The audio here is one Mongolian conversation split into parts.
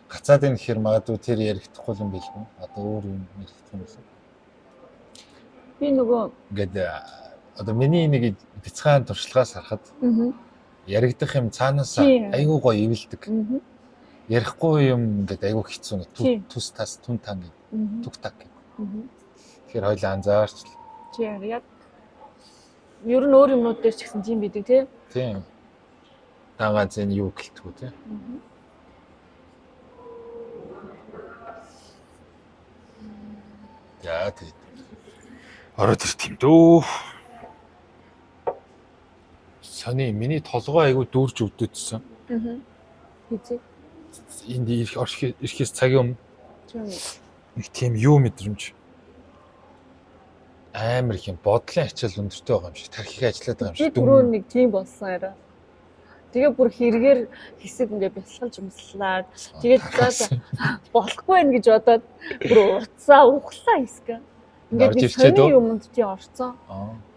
гацаад энэ хэр магадгүй тэр ярихдахгүй юм билгүй. Одоо өөр юм ярих юм байна. Би нөгөө Ингээд одоо миний нэг бяцхан туршлагаас харахад яригдах юм цаанаас айгүй гоё ивэлдэг. Ярихгүй юм ингээд айгүй хэцүү нэг түс тас түн тан гэдэг түк так гэдэг. Тэгэхээр хоёлаа анзаарч. Тийм яг ер нь өөр юмнууд дээр ч гэсэн тийм бидэг тий. Тийм. Дагаад зэн юу гэлтгүү тий. Яа тий. Ороод ир тийм дөө. Сони миний толгой айгүй дүүрч өвдөдсөн. Хизээ. Энд ирэхээс цагийн өмнө нэг тийм юу мэдрэмж амар их юм бодлын ачаал өндөртэй байгаа юм шиг тархийг ажиллаад байгаа юм шиг. Би түрүү нэг тийм болсон арай. Тэгээ бүр хэрэгээр хэсэг ингээд бясалгалж юмслаад тэгээд болохгүй байх гэж бодоод бүр уцаа ухлаа хэсэг. Ингээд сони юмд тий орцсон.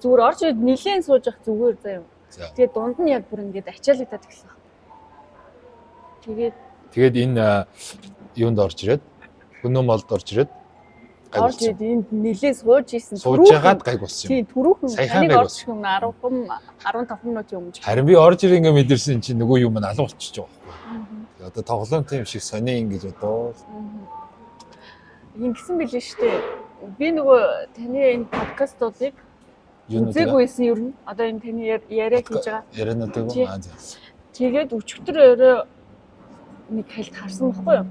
Зүгээр орж ирээд нилийн сууж явах зүгээр заа юм. Тэгээд дунд нь яг бүр ингээд ачаалагдаад гисэн. Тэгээд энэ юунд орж ирээд өнөө молд орж ирээд орж ирээд энд нилийн сууж ийсэн. Сууж ягаад гайг болсон юм. Тий түрүүхэн таныг орж юм 10 15 минут юм. Харин би орж ирээ ингээ мэдэрсэн чинь нөгөө юм нь алга болчихж байгаа байхгүй. Одоо тоглоомтой юм шиг сони ингэж одоо ингэсэн билээ шүү дээ. Би нөгөө таны энэ подкастуудыг үзээгүйсэн ер нь одоо энэ таны яриа хийж байгаа. Яриануудыг тэгээд өчигдөр орой нэг хальт харсан байхгүй юу?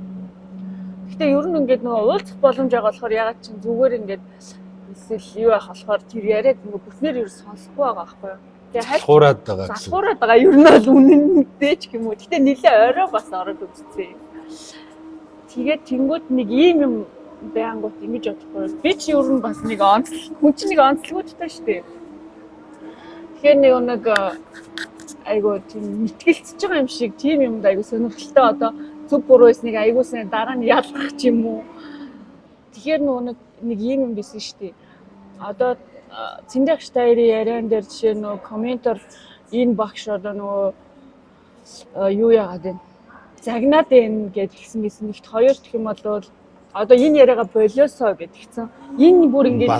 Гэтэ ер нь ингээд нөгөө уулзах боломж байгаа болохоор ягаад ч зүгээр ингээд эсвэл юу байх болохоор тэр яриаг нөгөө бүхнээр ер сонсохгүй байгаа байхгүй юу? Тэгээ хайлтуураад байгаа гэсэн. Залхуураад байгаа ер нь бол үнэндээ ч юм уу. Гэтэ нэлээ орой бас ороод үзсэн. Тэгээд тэнгууд нэг ийм юм байнгут ингэж бодохгүй. Би ч ер нь бас нэг хүн чинь нэг онцлогтой шүү дээ. Тэгэхээр нэг айгуу тийм мэтгэлцэж байгаа юм шиг тийм юмд айгуу сонирхолтой одоо зөв буруу эснийг айгуусан дараа нь ялгах ч юм уу. Тэгэхээр нэг ийм юм байсан шүү дээ. Одоо цэндэх штайрын яриан дээр жишээ нөгөө комментор энэ багш одоо нөгөө юу яагаад вэ? Загнаад байна гэдгийгсэн гэсэн нэгт хоёр дэх юм бол одоо энэ яриага болиосоо гэдгийгсэн. Энэ бүр ингээд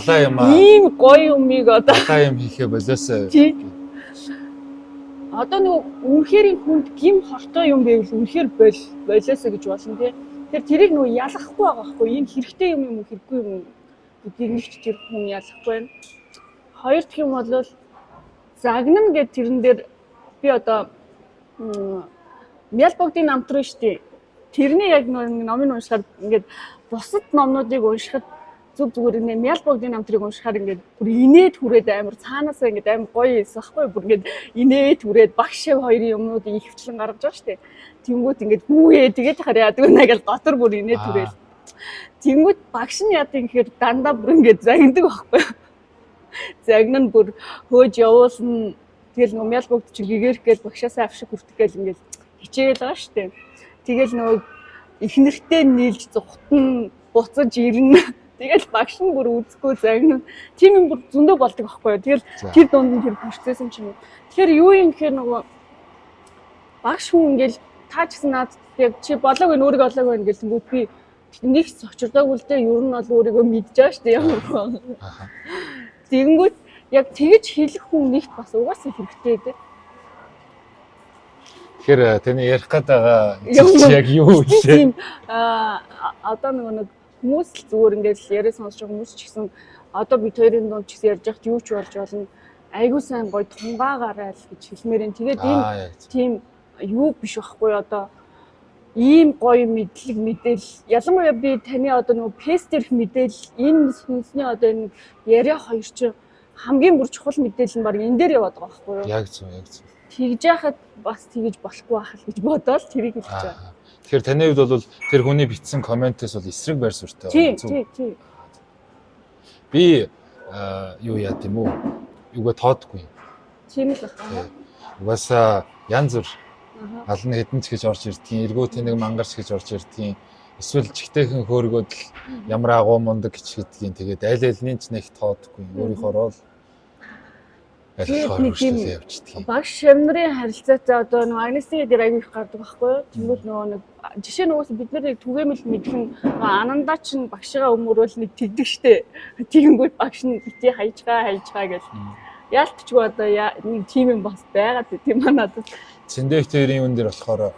ийм гоё юмыг одоо балаа юм хийхээ болиосоо. Одоо нөгөө үнэхээр хүнд гим хортой юм байвал үнэхээр болиосоо гэж болно тий. Тэрийг нөгөө ялгахгүй байгаа хгүй. Энэ хэрэгтэй юм уу хэрэггүй юм уу гэдгийг нэгт тэр хүн ялгахгүй байна. Хоёр дахь юм бол загнана гэд тэрэн дээр би одоо Мялбогдын намт руу штий. Тэрний яг номыг уншихаар ингээд бусад номнуудыг уншихад зүг зүгээр нэ Мялбогдын намтрыг уншихаар ингээд бүр инээд хүрээд амар цаанаасаа ингээд амар гоё ийсэн байхгүй бүр ингээд инээд хүрээд багш хоёрын юмнуудыг ихвчлэн гаргаж байгаа штий. Тэнгүүт ингээд хүүе тэгээд хараа яадаг нэ гэж дотор бүр инээд түрээл. Тэнгүүт багш нь яадаг гэхээр дандаа бүр ингээд загнадаг байхгүй. Загнан бүр хөөж явуулна. Тэгэл нөгөө Мялбогд чи гэгэрх гэж багшаасаа авшиг хүртэх гэж ингээд хичээл байгаа штий. Тэгэл нөгөө ихнэртэй нийлж зүхтэн буцаж ирнэ. Тэгэл багш нь бүр үзэхгүй загнав. Тийм юм бүр зөндөө болдог байхгүй юу. Тэгэл тэр дунд нь тэр процесс юм чинь. Тэгэхээр юу юм гэхээр нөгөө багш хүн ингээл таа ч гэсэн наад яг чи болоог нь өөрийгөө олоог байна гэлэнгүүт би нэг сочирдоогүй л дээ ер нь бол өөрийгөө мэдж байгаа шүү дээ ямар байна. Тэгэнгүүт яг тэгж хэлэх хүн нэгт бас угаасаа хэрэгтэй дээ. Тэгэхээр таны ярих гэдэг яг юу вэ? Одоо нэг хүмүүс л зүгээр ингээд яриа сонсож байгаа хүмүүс ч гэсэн одоо бид хоёрын дунд ч гэсэн ярьж байхад юу ч болж болно. Айгуу сайн гоё тунгаагаарай л гэж хэлмээр энэ. Тэгээд энэ тийм юу биш байхгүй одоо ийм гоё мэдлэг мэдээлэл ялангуяа би таны одоо нөгөө пэст дээрх мэдээлэл энэ сүнсний одоо энэ яриа хоёр чинь хамгийн бүр чухал мэдээлэл нь баг энэ дээр яваад байгаа байхгүй юу? Яг зөв. Тэгж яхад бас тэгж болохгүй байх л гэж бодоод тэрийг хэлж байгаа. Тэгэхээр таны хувьд бол тэр хүний бичсэн комментээс бол эсрэг байр суурьтай байна. Тий. Би юу яа гэм үү? Юугаа тоодгүй. Тийм л байна. Угаасаа янз бүр алны хэдэн ч гэж орж ирдгийн, эргүүтийн нэг мангарч гэж орж ирдгийн, эсвэл чигтэйхэн хөөргөөд л ямар агуу мундаг гэж гэдгийн. Тэгээд аль альний ч нэг тоодгүй. Өөрийнхоороо л. Тэгэхээр тэр хүний бичсэн комментээс бол эсрэг байр суурьтай байна. Би ялхаар хурцлээ явчихдаг. Багш шамнарын харилцаатай одоо нөгөө агнестик дээр аягүй их гардаг байхгүй юу? Тэгвэл нөгөө нэг жишээ нь бид нар нэг түгээмэл мэдлэн нөгөө анандаа чинь багшигаа өмөрөөл нэг тэгдэг штэ. Тэгэнгүүт багш нь битээ хайчгаа гэж яалтчгүй одоо нэг тим юм бас байгаад тийм аа надад. Цэндэгтэрийн үн дээр болохоор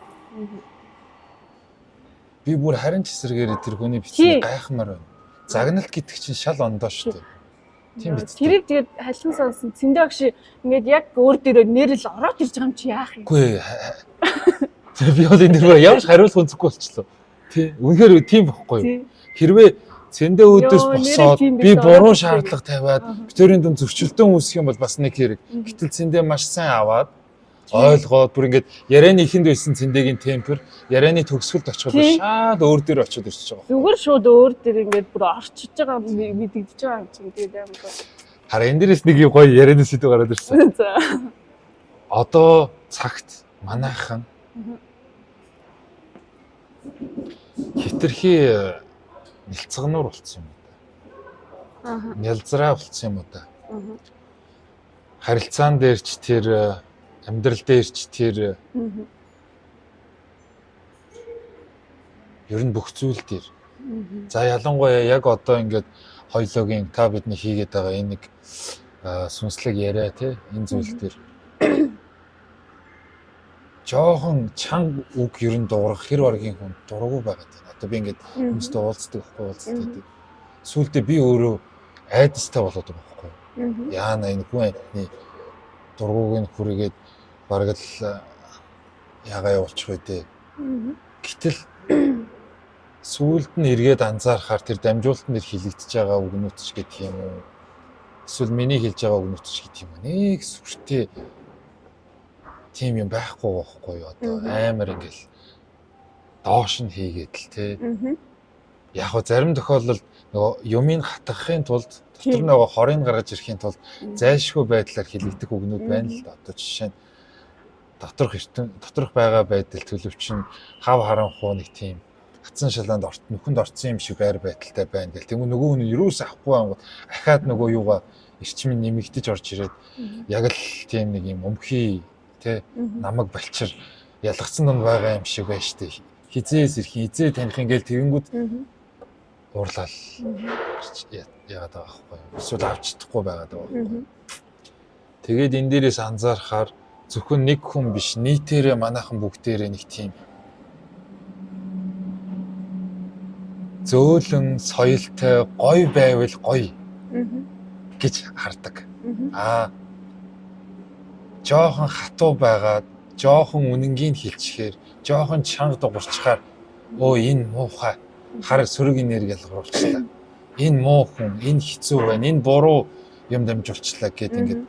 би бүр харин ч эсрэгээр тэр хүний бичгийг гайхмаар байна. Загналт гэдэг чинь шал ондоо штэ. Тийм биз. Тэрийг тэгээд халин сонсон цэндэ багш ингээд яг өөр дээрээ нэрэл ороод ирж байгаа юм чи яах юм? Үгүй. Тэр би бол энэ дэр ямар ч хариулах үнцгүй болчихлоо. Тий. Үнэхээр тийм бохгүй юу? Хэрвээ цэндэ өөдөөс босоод би буруу шаардлага тавиад битэрийн дүн зөрчилдөөн үүсэх юм бол бас нэг хэрэг. Гэтэл цэндэ маш сайн аваад ойлгоод бүр ингээд ярианы ихэнд байсан цэндэгийн темпер ярианы төгсгөлд очиход шууд өөр дээр очиод ирчихэж байгаа. Зүгээр шууд өөр дээр ингээд бүр орчиж байгаа мэдэгдэж байгаа юм чинь тэгээд амар. Хараа энэ дээрээс нэг гоё ярианы сэдв гараад ирсэн. За. Одоо цагт манайхан хитрхи нэлцгнуур болцсон юм да. Нялзраа болцсон юм да. Харилцаан дээр ч тэр амьдрал дээр ч тэр ер нь бүх зүйл дээр. За ялангуяа яг одоо ингээд хоёлоогийн та бидний хийгээд байгаа энэ нэг сүнслэг яриа тий энэ зүйл дээр жоохон чанга үг ер нь дуурах хэр баргийн хүн дургу байгаад байна. Одоо би ингээд хүмүүстэй уулздаг байхгүй. Сүүлдээ би өөрөө айдастай болоод байгаа байхгүй. Яана энэ хүн амтны дургуг нь хүрээгээд бараг л ягаа явуулчих үү дээ. Гэтэл сүүлд нь эргээд анзаарахаар тэр дамжуулалт нэр хилэгдэж байгаа үгнүүд ч гэх юм уу. Эсвэл миний хэлж байгаа үгнүүд ч гэх юм уу. Нэг сүртэй тийм юм байхгүй байхгүй юу. Одоо амар ингээл доош нь хийгээд л тий. Яг го зарим тохиолдолд нөгөө юмыг хатгахын тулд дотор нөгөө хорыг гаргаж ирэхийн тулд зайлшгүй байдлаар хилэгдэх үгнүүд байна л да. Одоо жишээ нь доторх байгаа байдал төлөвчин хав харанхуу нэг тийм хатсан шалаанд нүхэнд орцсон юм шиг байр байдалтай байна гэл. Тэгвэл нөгөө нь юус авахгүй ангууд ахаад нөгөө юугаа эрчим нэмэгдэж орж ирээд яг л тийм нэг юм өмхий тэ намайг балчир ялгцсан ном байгаа юм шиг байна штэ. Хизээс ирэх хизээ таних ингээл тэгэнгүүт уурлал яагаад байгаа байхгүй юу? Эсвэл авч чадахгүй байгаад байгаа. Тэгээд энэ дээрээс анзаарахаар зөвхөн нэг хүн биш нийтээрээ манайхан бүгдээрээ нэг тийм зөөлөн соёлтой гоё байвал гоё гэж хардаг. Жоохон хатуу байгаад жоохон үнэнгийн хэлчихээр жоохон чанга дуурчхаар энэ муухай хараг сөрөг энерги ялгаруулчлаа. Энэ муу хүн, энэ хэцүү байна, энэ буруу юм дамжуулчлаа гэд ингээд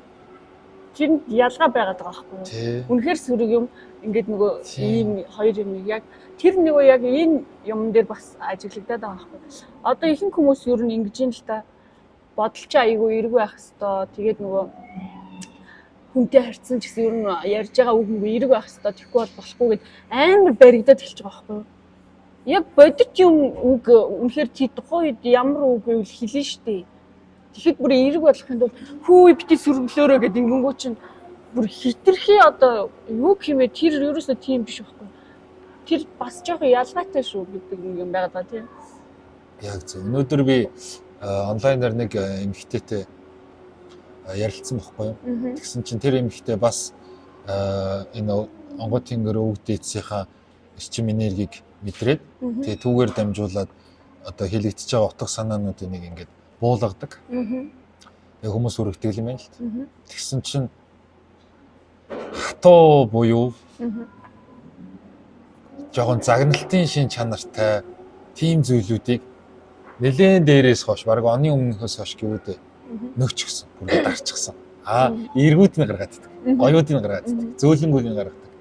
чинь ялгаа байгаад байгаа байхгүй юу? Үнэхээр сөрөг юм ингээд нөгөө ийм хоёр юм яг тэр нөгөө яг энэ юм дээр бас ажиглагдаад байгаа байхгүй юу? Одоо ихэнх хүмүүс ер нь ингэж юм л та бодолч айгүй эрг байх хэвээр тэгээд нөгөө хүнтэй харьцсан ч гэсэн ер нь ярьж байгаа үг нь эрг байх хэвээр тэгэхгүй бол болохгүй гэд амар баригдаад эхэлж байгаа байхгүй юу? Яг бодит юм үг үнэхээр тий тухайн үед ямар үг гэвэл хэлнэ штэ. Тэгэхэд бүр эрг болохын тулд хүү бити сүргэлөөрөө гэдэг ингэнгүү чинь бүр хитрхи одоо юу хэмээ тэр ерөөсөө тийм биш байхгүй. Тэр бас жоохон ялгаатай шүү гэдэг юм байгаад байгаа тийм. Яг зөв. Өнөөдөр би онлайнаар нэг эмэгтэйтэй ярилцсан байхгүй юу. Тэгсэн чинь тэр эмэгтэй бас энэ онгод тэнгэр өвөг дээдсийнхаа эрчим энергийг мэдрээд тэгээ түүгээр дамжуулаад одоо хилэгдэж байгаа утга санаануудыг нэг ингээд буулгадаг. Яг хүмүүс өргөдөг юм байна л. Тэгсэн чинь хатуу буюу жоохон загналтын шин чанартай тийм зүйлүүдийг нэлээд дээрээс хойш баг оны өмнөхөөс хойш гэвүүдээ нөөчихсөн, бүр дарчихсан. Эргүүд нь гаргааддаг. Гоёуд нь гаргааддаг. Зөөлөнгүүд нь гаргадаг.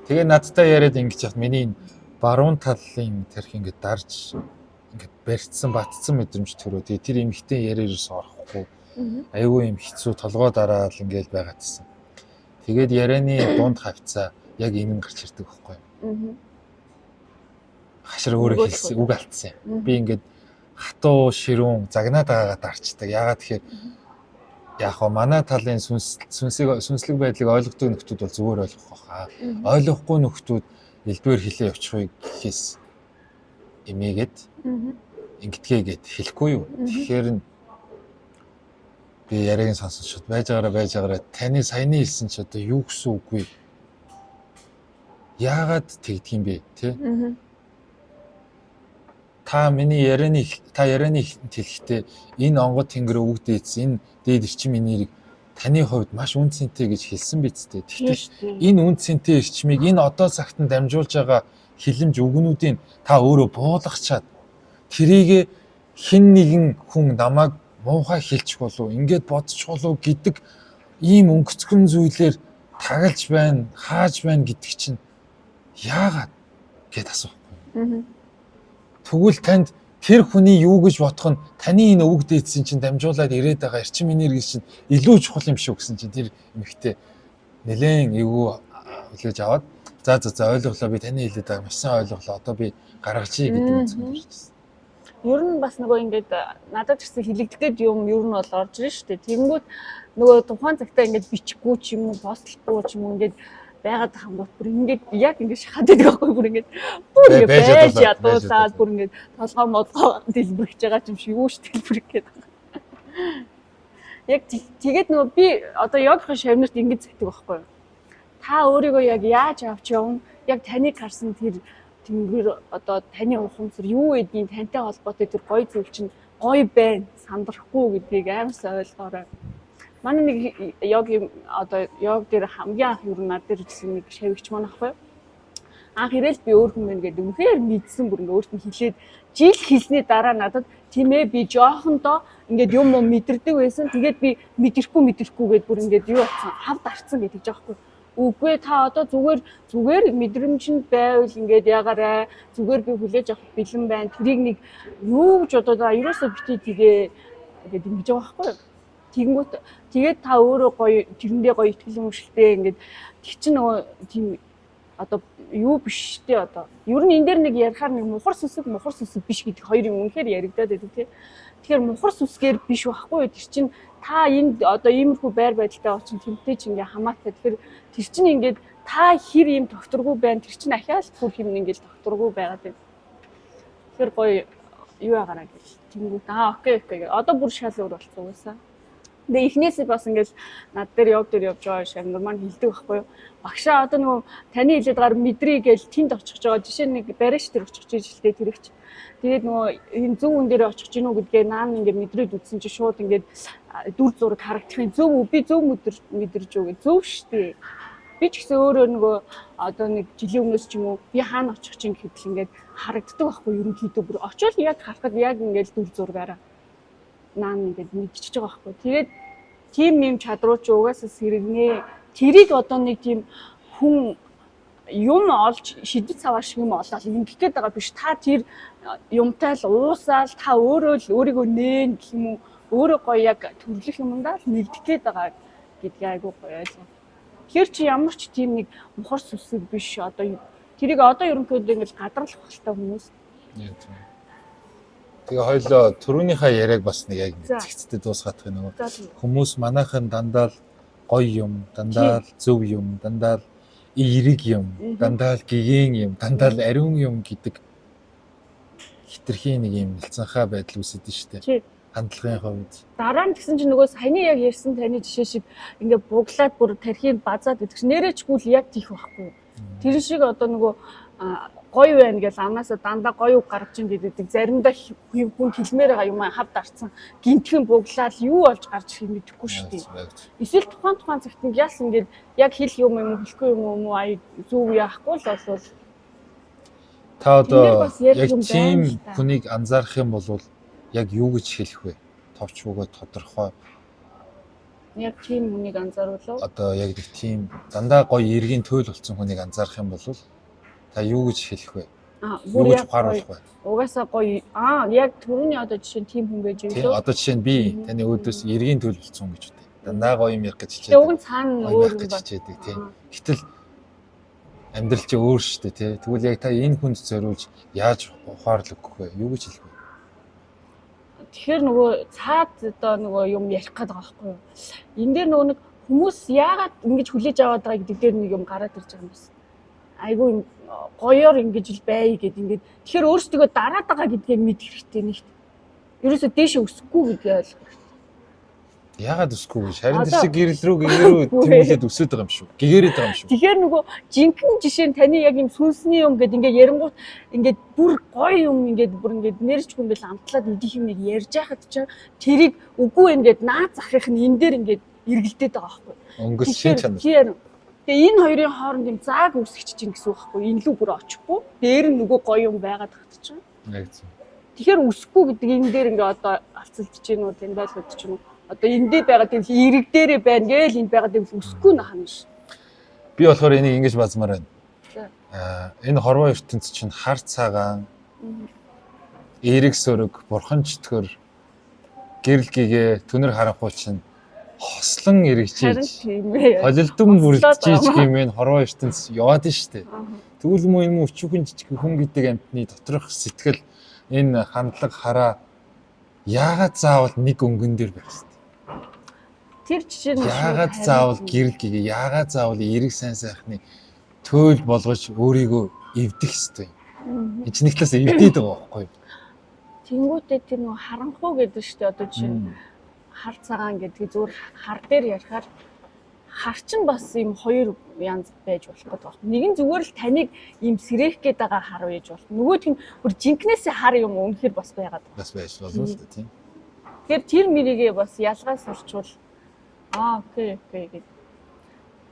Тэгээ надтай яриад ингэж яхад миний баруун талын тэрх ингээд дарж ингээд барьцсан батцсан мэдрэмж төрөө. Тэгээ тэр эмхтэн яриароос орохгүй. Айгүй юм хэцүү толгой дараал ингээд байгаадсэн. Тэгээд ярианы дунд хавцаа яг энэ нь гарч ирдэг байхгүй юу? Хашир өөрөө хэлсэн үг алдсан юм. Би ингээд хатуу ширүүн загнаад байгаагаа дарчдаг. Яагаад тэгэхээр яг нь манай талын сүнслэг байдлыг ойлгодог нөхдүүд бол зүгээр ойлгох баха. Ойлгохгүй нөхдүүд элдвэр хилээ явчихыг гэхээс эмээгээд ингэтгээгээд хэлэхгүй юу. Тэгэхээр би яриаг нь сонсож байж байгаараа таны саяны хэлсэн ч одоо юу гэсэн үг вэ? Яагаад тэгдэг юм бэ, тий? Та ярианы хэлэхдээ энэ онгод тэнгэр өвөг дээдс энэ дээд эрчим энергийг таны хувьд маш үнцэнтэй гэж хэлсэн биз дээ. Тэгвэл энэ үнцэнтэй эрчмийг энэ одоо цагт нь дамжуулж байгаа хилэмж үгнүүдийн та өөрөө буулгачаад тэрийг хэн нэгэн хүн намайг муухай хэлчих болов, ингээд бодчих болов гэдэг ийм өнгөцгөн зүйлээр тагалж байна, хааж байна гэдэг чинь яагаад гэд асуух. Тэгвэл танд тэр хүний юу гэж бодох нь таны энэ өвөг дээдсийн чинь дамжуулаад ирээд байгаа эрчим энерги чинь илүү чухал юм шүү гэсэн чинь тэр эмэгтэй нэлээд эвгүй хүлээж аваад за ойлголоо, би таны хэлээд байгаа маш сайн ойлголоо, одоо би гаргажий гэдэг юм зөвлөж. Ер нь бас нөгөө ингээд надад ч гэсэн хилэгдэх гээд юм ер нь бол орж ирж штэ. Тэнгүүд нөгөө тухайн цагтаа ингээд бичихгүй ч юм уу, постлохгүй ч юм уу ингээд байгаад хамгууд бүр ингээд яг ингээд шахаад байдаг байхгүй бүр ингээд бүр ингээд байж ядуулаад бүр ингээд толгой молгоо дэлбэрч байгаа юм шиг юу штэ дэлбэрх гээд. Яг тэгээд нөгөө би одоо йогын шавнарт ингэж зэгдэг байхгүй. Та өөрийгөө яг яаж авч явна? Яг таныг харсан тэр тэнгэр одоо таны ухамсар юу гэдгийг тантай холбоотой тэр гоё зүйл чинь гоё байна, сандрахгүй гэдгийг амар сайн ойлгоорой. Манай нэг йогийн одоо йог дээр хамгийн анх юу над дээр ирсэн нэг шавьгч маань ахгүй. Анх ирээл би өөр хүн ингээд үнэхээр мэдсэн бүр ингээд өөрт нь хэлээд жил хэлсний дараа надад тийм ээ би жоохондоо ингээд юм мэдэрдэг байсан. Тэгээд би мэдрэхгүйгээд бүр ингээд юу болсон хавд арцсан гэдэг жаахгүй. Үгүй та одоо зүгээр мэдрэмжинд байвал ингээд ягаарай. Зүгээр би хүлээж авах бэлэн байна. Тэрийг нэг юу гэж одоо ерөөсөө битээ тгээ гэдэг ингэж байгаа байхгүй юу? Тэгэнгүүт тэгээд та өөрөө гоё тэрэндээ гоё ихтгэл өмшөлтэй ингээд тэг чи нөгөө тийм одоо юу биш тий одоо ер нь энэ дээр нэг ярихаар нэг мухар сүсэг биш гэдэг хоёр юм үнэхээр яригадаад байдаг тий. Тэгэхээр мухар сүсгээр биш байхгүй тэр чинь та энд одоо иймэрхүү байр байдалтай очин тэмтэй ч ингээ хамаатай. Тэгэхээр тэр чинь ингээд та хэр юм докторгүй байна тэр чинь ахиас бүх юм ингээд докторгүй байгаад байна. Тэгэхээр гоё юу ягараа гэж тэнгүүд окей одоо бүр шал өөр болсон уусаа. Тэгээ эхнээсээ бас ингээд над дээр йог дээр явж байгаа шавнар маань хэлдэг байхгүй юу. Багшаа одоо нөгөө таны хэлээд гар мэдрий гэж тэнд очих байгаа. Жишээ нэг бариш тэр очих жилтэй тэрэгч. Тэгээд нөгөө энэ зөв үн дээр очих гинүү гэдгээ наан ингээд мэдрээд үтсэн чи шууд ингээд дүр зураг харагдахын зөв би зөв мэдэрж өгөө. Зөв штэ. Би ч гэсэн өөрөө нөгөө одоо нэг жилийн өмнөөс ч юм уу би хаана очих чинь гэхэд л ингээд харагддаг байхгүй ерөнхийдөө бүр очивол яг харахад яг ингээд дүр зургаараа наан ингээд мэдчихэж байгаа байхгүй. Тэгээд тийм юм чадруу ч угаасаа сэргэнэ. Тэрийг одоо нэг тийм хүн юм олж шидэж цаваа шиг юм олоод ингэх гээд байгаа биш. Та тэр юмтай л уусаал та өөрөө л өөрийгөө нээн гэх юм уу өөрөө гоё яг төрлөх юмдаа л нэгдэх гээд байгаа гэдгийг айгуу гоё ойлгоо. Тэр чи ямар ч тийм нэг мухар сүсэг биш. Одоо тэрийг одоо ерөнхийдөө ингэж гадарлах багтай хүмүүс. Тэгээ хоёлоо түрүүнийхээ яриаг бас нэг яг зэгцтэй дуусгах юм нөгөө хүмүүс манайхан дандаа л гоё юм, дандаа л зөв юм, дандаа л эерэг юм, дандаа л гэгэн юм, дандаа л ариун юм гэдэг хитрхийн нэг юм нэлцэнхаа байдал үүсэдэг шүү дээ. Хандлагын хувьд. Дараа нь гэсэн чинь нөгөө саяны яг ярьсан таны жишээ шиг ингээ буглаад бүр тархийг базаад гэдэг чинь нэрээчгүй л яг тийх байхгүй. Тэр шиг одоо нөгөө гоё байна гэж амнаасаа дандаа гоё үг гаргаж ин гэдэг заримдаа хүн хэлмээр байгаа юм хавд арцсан гинтхэн буглаад юу болж гарч ирэх мэдэхгүй шүү дээ. Эсвэл тухайн цагт яс ингээд яг хэл юм хэлэхгүй юм уу ая зүв яахгүй л болвол та одоо яг тийм хүнийг анзаарах юм бол яг юу гэж хэлэх вэ? Товч өгөө тодорхой. Яг тийм хүнийг анзааруулав. Одоо яг нэг тийм дандаа гоё эргийн төөл болсон хүнийг анзаарах юм бол та юу гэж хэлэх вэ? Юу гэж ухааруулах вэ? Угаасаа гоё яг түрүүний одоо жишээ нь тийм хүн байж илүү. Одоо жишээ нь би таны өөдөөс эргийн төөл болсон гэж үү. Дандаа гоё юм ярих гэж хичээдэг. Уг нь цаана өөр юм байна. Хичээдэг тийм. Гэтэл амьдрал чи өөр шүү дээ тий. Тэгвэл яг та энэ хүнд зориулж яаж ухаарлах вэ? Юу гэж хэлэх вэ? Тэгэхээр нөгөө цаад одоо нөгөө юм ярих гээд байгаа байхгүй юу? Энэ дээр нөгөө нэг хүмүүс яагаад ингэж хүлээж аваад байгаа гэдэг дээр нэг юм гараад ирж байгаа юм байна. Айгүй гоёор ингэж л бай гэд ингээд тэгэхээр өөрсдөө дараад байгаа гэдгийг мэд хэрэгтэй нэгт. Ерөөсөө дээшээ өсөхгүй гэдгийг ойлгох. Яагаад өсөхгүй вэ? Шарын тэр шиг гэрэл рүү гэгэрүү тэмүүлээд өсөд байгаа юм шүү. Гэгэрээд байгаа юм шүү. Тэгэхээр нөгөө жинхэнэ жишээ нь таны яг юм сүнсний юм гэдэг ингээд ярингууд ингээд бүр гоё юм ингээд бүр ингээд нэрчгүй ингээд амтлаад идэх юм нэг ярьж байхад ч тэрийг үгүй ингээд наад захих нь энэ дээр ингээд эргэлдээд байгаа байхгүй. Өнгөс шин чанар. Тэгээ энэ хоёрын хооронд юм зааг үүсгэж чинь гэсэн үг байхгүй. Энэ лүү бүр очихгүй. Дээр нь нөгөө гоё юм байгаад тагтчихна. Яг зөв. Тэгэхээр өсөхгүй гэдэг энэ дээр ингээд одоо авцалдж чинь үү энэ байлгаж чинь үү. Одоо энэ дээр байгаа тийм эрэг дээрээ байна гээл энд байгаа тийм өсөхгүй нахана ш. Би болохоор энийг ингэж базмаар байна. Энэ хорвоо ертөнц чинь хар цагаан, эрэг сөрөг, бурхан чөтгөр, гэрэл гэгээ түнэр харанхуй чинь хослон эргэжээж холилдон бүрлдэж гэмээр хорвоо ертөнц яваад штэ. Тэгвэл мөн энэ өчүүхэн жижиг хүн гэдэг амьтны доторх сэтгэл энэ хандлага хараа яагаад заавал нэг өнгөн дээр байх вэ? Тэр жишээ нь яагаад заавал гэрэл гэгээ яагаад заавал эрэг сайн сайхны төөл болгож өөрийгөө эвдэх ёстой юм. Эцний талаас эвдээд байгаа байхгүй юу? Тэнгүүтээ тэр нөгөө харанхуй гэдэг штэ одоо жишээ нь хар цагаан гэдэг зүгээр хар дээр ярихаар хар чинь бас юм хоёр янз байж болох гэдэг байна. Нэг нь зүгээр л таныг юм сэрэх гээд байгаа хар байж болно. Нөгөөх нь бүр жинкнээсээ хар юм үнэхээр бас байгаад байна. Бас байж болно л да тийм. Тэгэхээр тэр мэрийгээ бас ялгаас сурчвал окей гэдэг.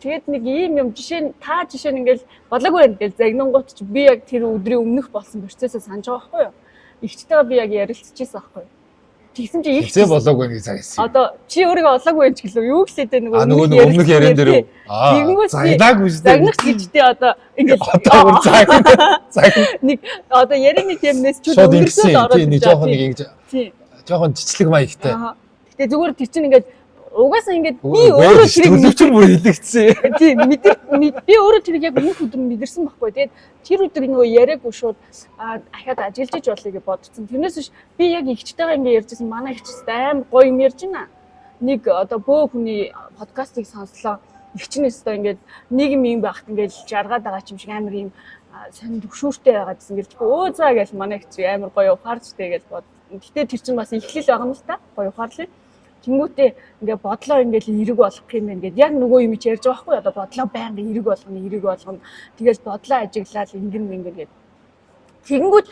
Тэгээд нэг ийм юм жишээ нь та жишээ нь ингээл болоогүй байна гэж загнангууд чи би яг тэр өдрийн өмнөх болсон процессыг санаж байгаа байхгүй юу? Игчтэйгээ би яг ярилцчихсан байхгүй юу? Тэгсэн чи их зэ болоогүй нэг цагаас. Одоо чи өөрийгөө олоогүй юм ч гэлөө юу гэлээд нөгөө өмнөх яриан дээр загнаагүй шүү дээ. Загнах гэжтэй одоо ингээд нэг одоо ярианы темнээс ч өнгөрсөд ороод нэг жоохон нэг ингэж жоохон жижиг маягтай. Гэтэ зүгээр тэр чинь ингээд угаасаа ингээд би өөрөө тэрийг төлөвчөр бүр хилэгдсэн. Тийм би өөрөө тэрийг яг өмнөх өдөр мэдэрсэн байхгүй. Тэгээд тэр өдөр нөгөө яриаггүй шууд ахаад ажиллаж болъё гэж бодсон. Тэрнээс биш би яг игчтэйгээ ингээд ярьжсэн манай игчтэй аим гоё юм ярьж байна. Нэг одоо бөө хүний подкастыг сонслоо. Игчнээс одоо ингээд нэг юм байхад ингээд жаргаад байгаа юм шиг амар юм сонь төвшөөртэй байгаа гэсэн гэж өө заа гэж манай игч амар гоё ухаарчтэй гэж бод. Гэтэ тэр чинь бас ихлэл байгаа юм л та. Гоё ухаарлаа. Тэнгүүтээ ингээ бодлоо ингээл эрэг болгох юм байна гэд яг нөгөө юм чи ярьж байгаа байхгүй одоо бодлоо байнга эрэг болгоно тэгэл бодлоо ажиглаад ингэн гэд тэгэнгүүт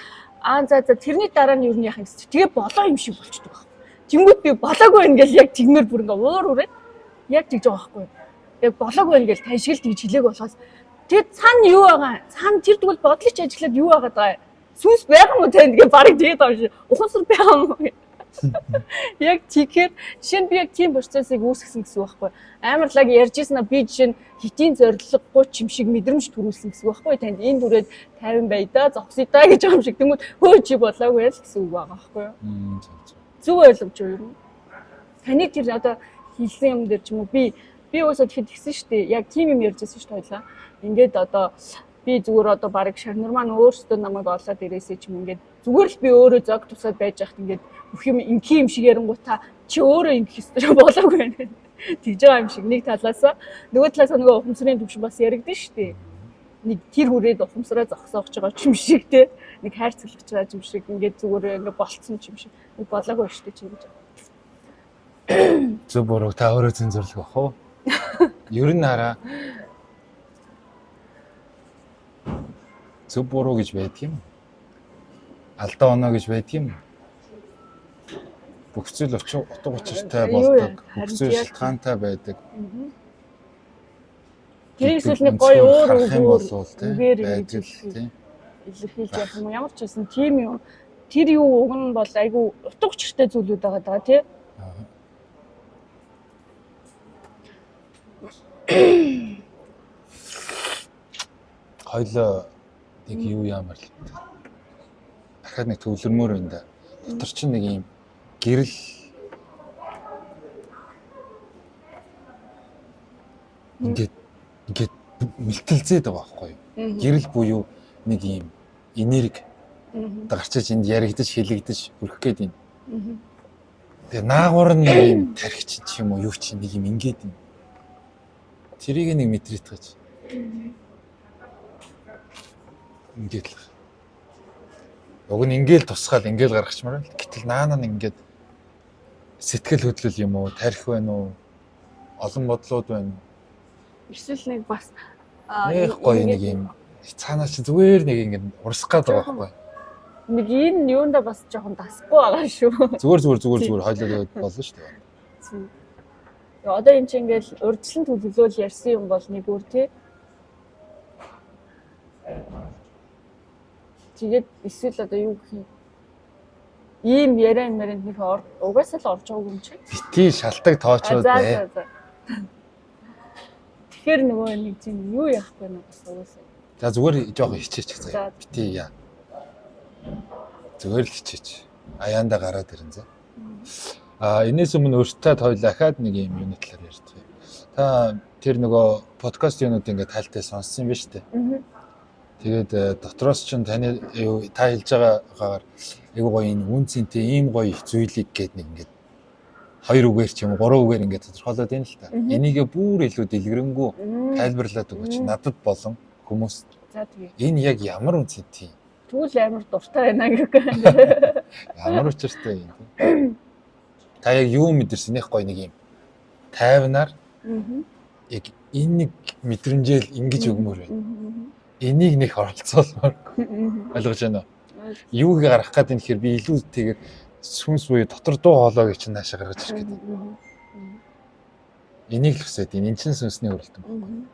за тэрний дараа нь юу нь яах юм гэсэн тэгээ болоо юм шиг болчдөг байхгүй тэнгүүт би болоогүй ингээл яг тэгмэр бүр ингээ уур үрээд яг тэгж байгаа байхгүй яг болоогүй ингээл ташгил тэгж хилээг болохоос тэгээд цаана юу байгаа цаана тэр тэгвэл бодлооч ажиглаад юу байгаа даа сүнс байгаа юм уу танд ингээ барыг тэгээд байгаа шүү ухамсар байгаа юм уу яг тэгэхээр жишээ нь би яг тийм процессыг үүсгэсэн гэсэн үг байхгүй амар лаг ярьж ирсэн би жишээ нь хитийн зориггүй ч юм шиг мэдрэмж төрүүлсэн гэсэн үг байхгүй танд энэ дүрээд 50 бай да зогсъё да гэж байгаа юм шиг тэмүүл хөө чи болоогүй л гэсэн үг байгаа байхгүй юу зөв ойлгомж юу юм таны тэр одоо хэлсэн юм дээр ч юм уу би өөөсөө тэгэхэд гисэн шүү дээ яг тийм юм ярьжсэн шүү дээ хоёлаа ингээд одоо би зүгээр одоо баг шарнар маань өөрсдөө намайг олоод ирээсэй ч юм ингээд зүгээр л би өөрөө зог тусаад байж хахад ингээд бүх юм инки юм шиг ярингуудаа чи өөрөө ингэх ёстой болоогүй байна. Тэгж байгаа юм шиг нэг талаасаа нөгөө талаасаа нөгөө ухамсарын төвшин бас яригдэн шүү дээ. Нэг тэр хүрээд ухамсараа зогсоогч байгаа юм шиг те нэг хайрцагч байгаа юм шиг ингээд зүгээр ингээд болцсон юм шиг нэг болоогүй шүү дээ чи гэж. Зөв буруу та өөрөө зэнзэрлэх бах уу? Ер нь хараа зөв буруу гэж байдаг юм. Алдаа оноо гэж байдаг юм. Бүх зүйл утга учиртай болдог. Бүх зүйл шалтгаантай байдаг. Тэр эсвэл нэг гоё өөр үгээр байдаг тийм. Илэрхийлж явах юм. Ямар ч байсан тийм юм. Тэр юу уг нь бол айгүй утга учиртай зүйлүүд байгаа тий. Хоёлоо нэг юу ямар л дахиад нэг төвлөрмөр байна да. Дотор чинь нэг юм гэрэл ингээд мэлтэлзээд байгаа байхгүй юу? Гэрэл буюу нэг юм энерги гарчиж энд яригдаж хилэгдэж хүрэх гээд юм. Тэгээ наагур нь юм тархич ч юм уу юу ч нэг юм ингээд юм. Тэрийг нэг мэдрэтгэж. Ингээд л. Уг нь ингээд тусгаал ингээд гаргачмаар л. Гэтэл наана нь ингээд сэтгэл хөдлөл юм уу, тарих байна уу? Олон бодлууд байна. Эсвэл нэг бас Нэг гоё нэг юм цаанаас чи зүгээр нэг ингээд урсах гээд байгаа байхгүй. Нэг энэ юундаа бас жоохон дасахгүй байгаа шүү. Зүгээр хойлоо болно шүү дээ. Одоо энэ чинь ингээл урьдчилан төлөвлөл ярьсан юм бол нэг өөр тий. Тэгээд эсвэл одоо юу гэх юм. Ийм яриан нэг угаасаа л орж байгаа юм чи. Бити шалтгаан тоочод бай. Тэгэхээр нөгөө нэг чинь юу яах вэ бас угаасаа. За зүгээр жоохон хичээч заяа. Бити яа. Зүгээр л хичээч. Аяанда гараад ирэн зэ. Энэс өмнө өөртөө хоёул ахаад нэг юм юуны талаар ярьдаг. Та тэр нөгөө подкаст юунууд ингээд тайлтай сонссон юм ба штэ. Тэгээд дотроос ч таны та хэлж байгаагаар айгуу гоё энэ үнцэнтэй ийм гоё зүйлийг гээд нэг ингээд 2 үгээр ч юм уу 3 үгээр ингээд тодорхойлоод байна л та. Энийгээ бүр илүү дэлгэрэнгүй тайлбарлаад өгөөч надад болон хүмүүст. За тэгээ. Энэ яг ямар үнцэнтэй юм? Тэгвэл амар дуртай байна гэх. Ямар учиртай юм. Та яг юу мэдэрсэн их гоё нэг юм тайвнаар яг энэ нэг мэдрэмжээл ингэж өгмөр байна. Энийг нэг оролцоолмоор ойлгож байна уу? Юуг гаргах гэдэг нь тэгэхээр би илүү тэгээд сүнс буюу дотор дуу хоолойг чинь наашаа гаргаж ирэх гэдэг. Энийг л хүсээд энэ чинь сүнсний өрөлтөн байна.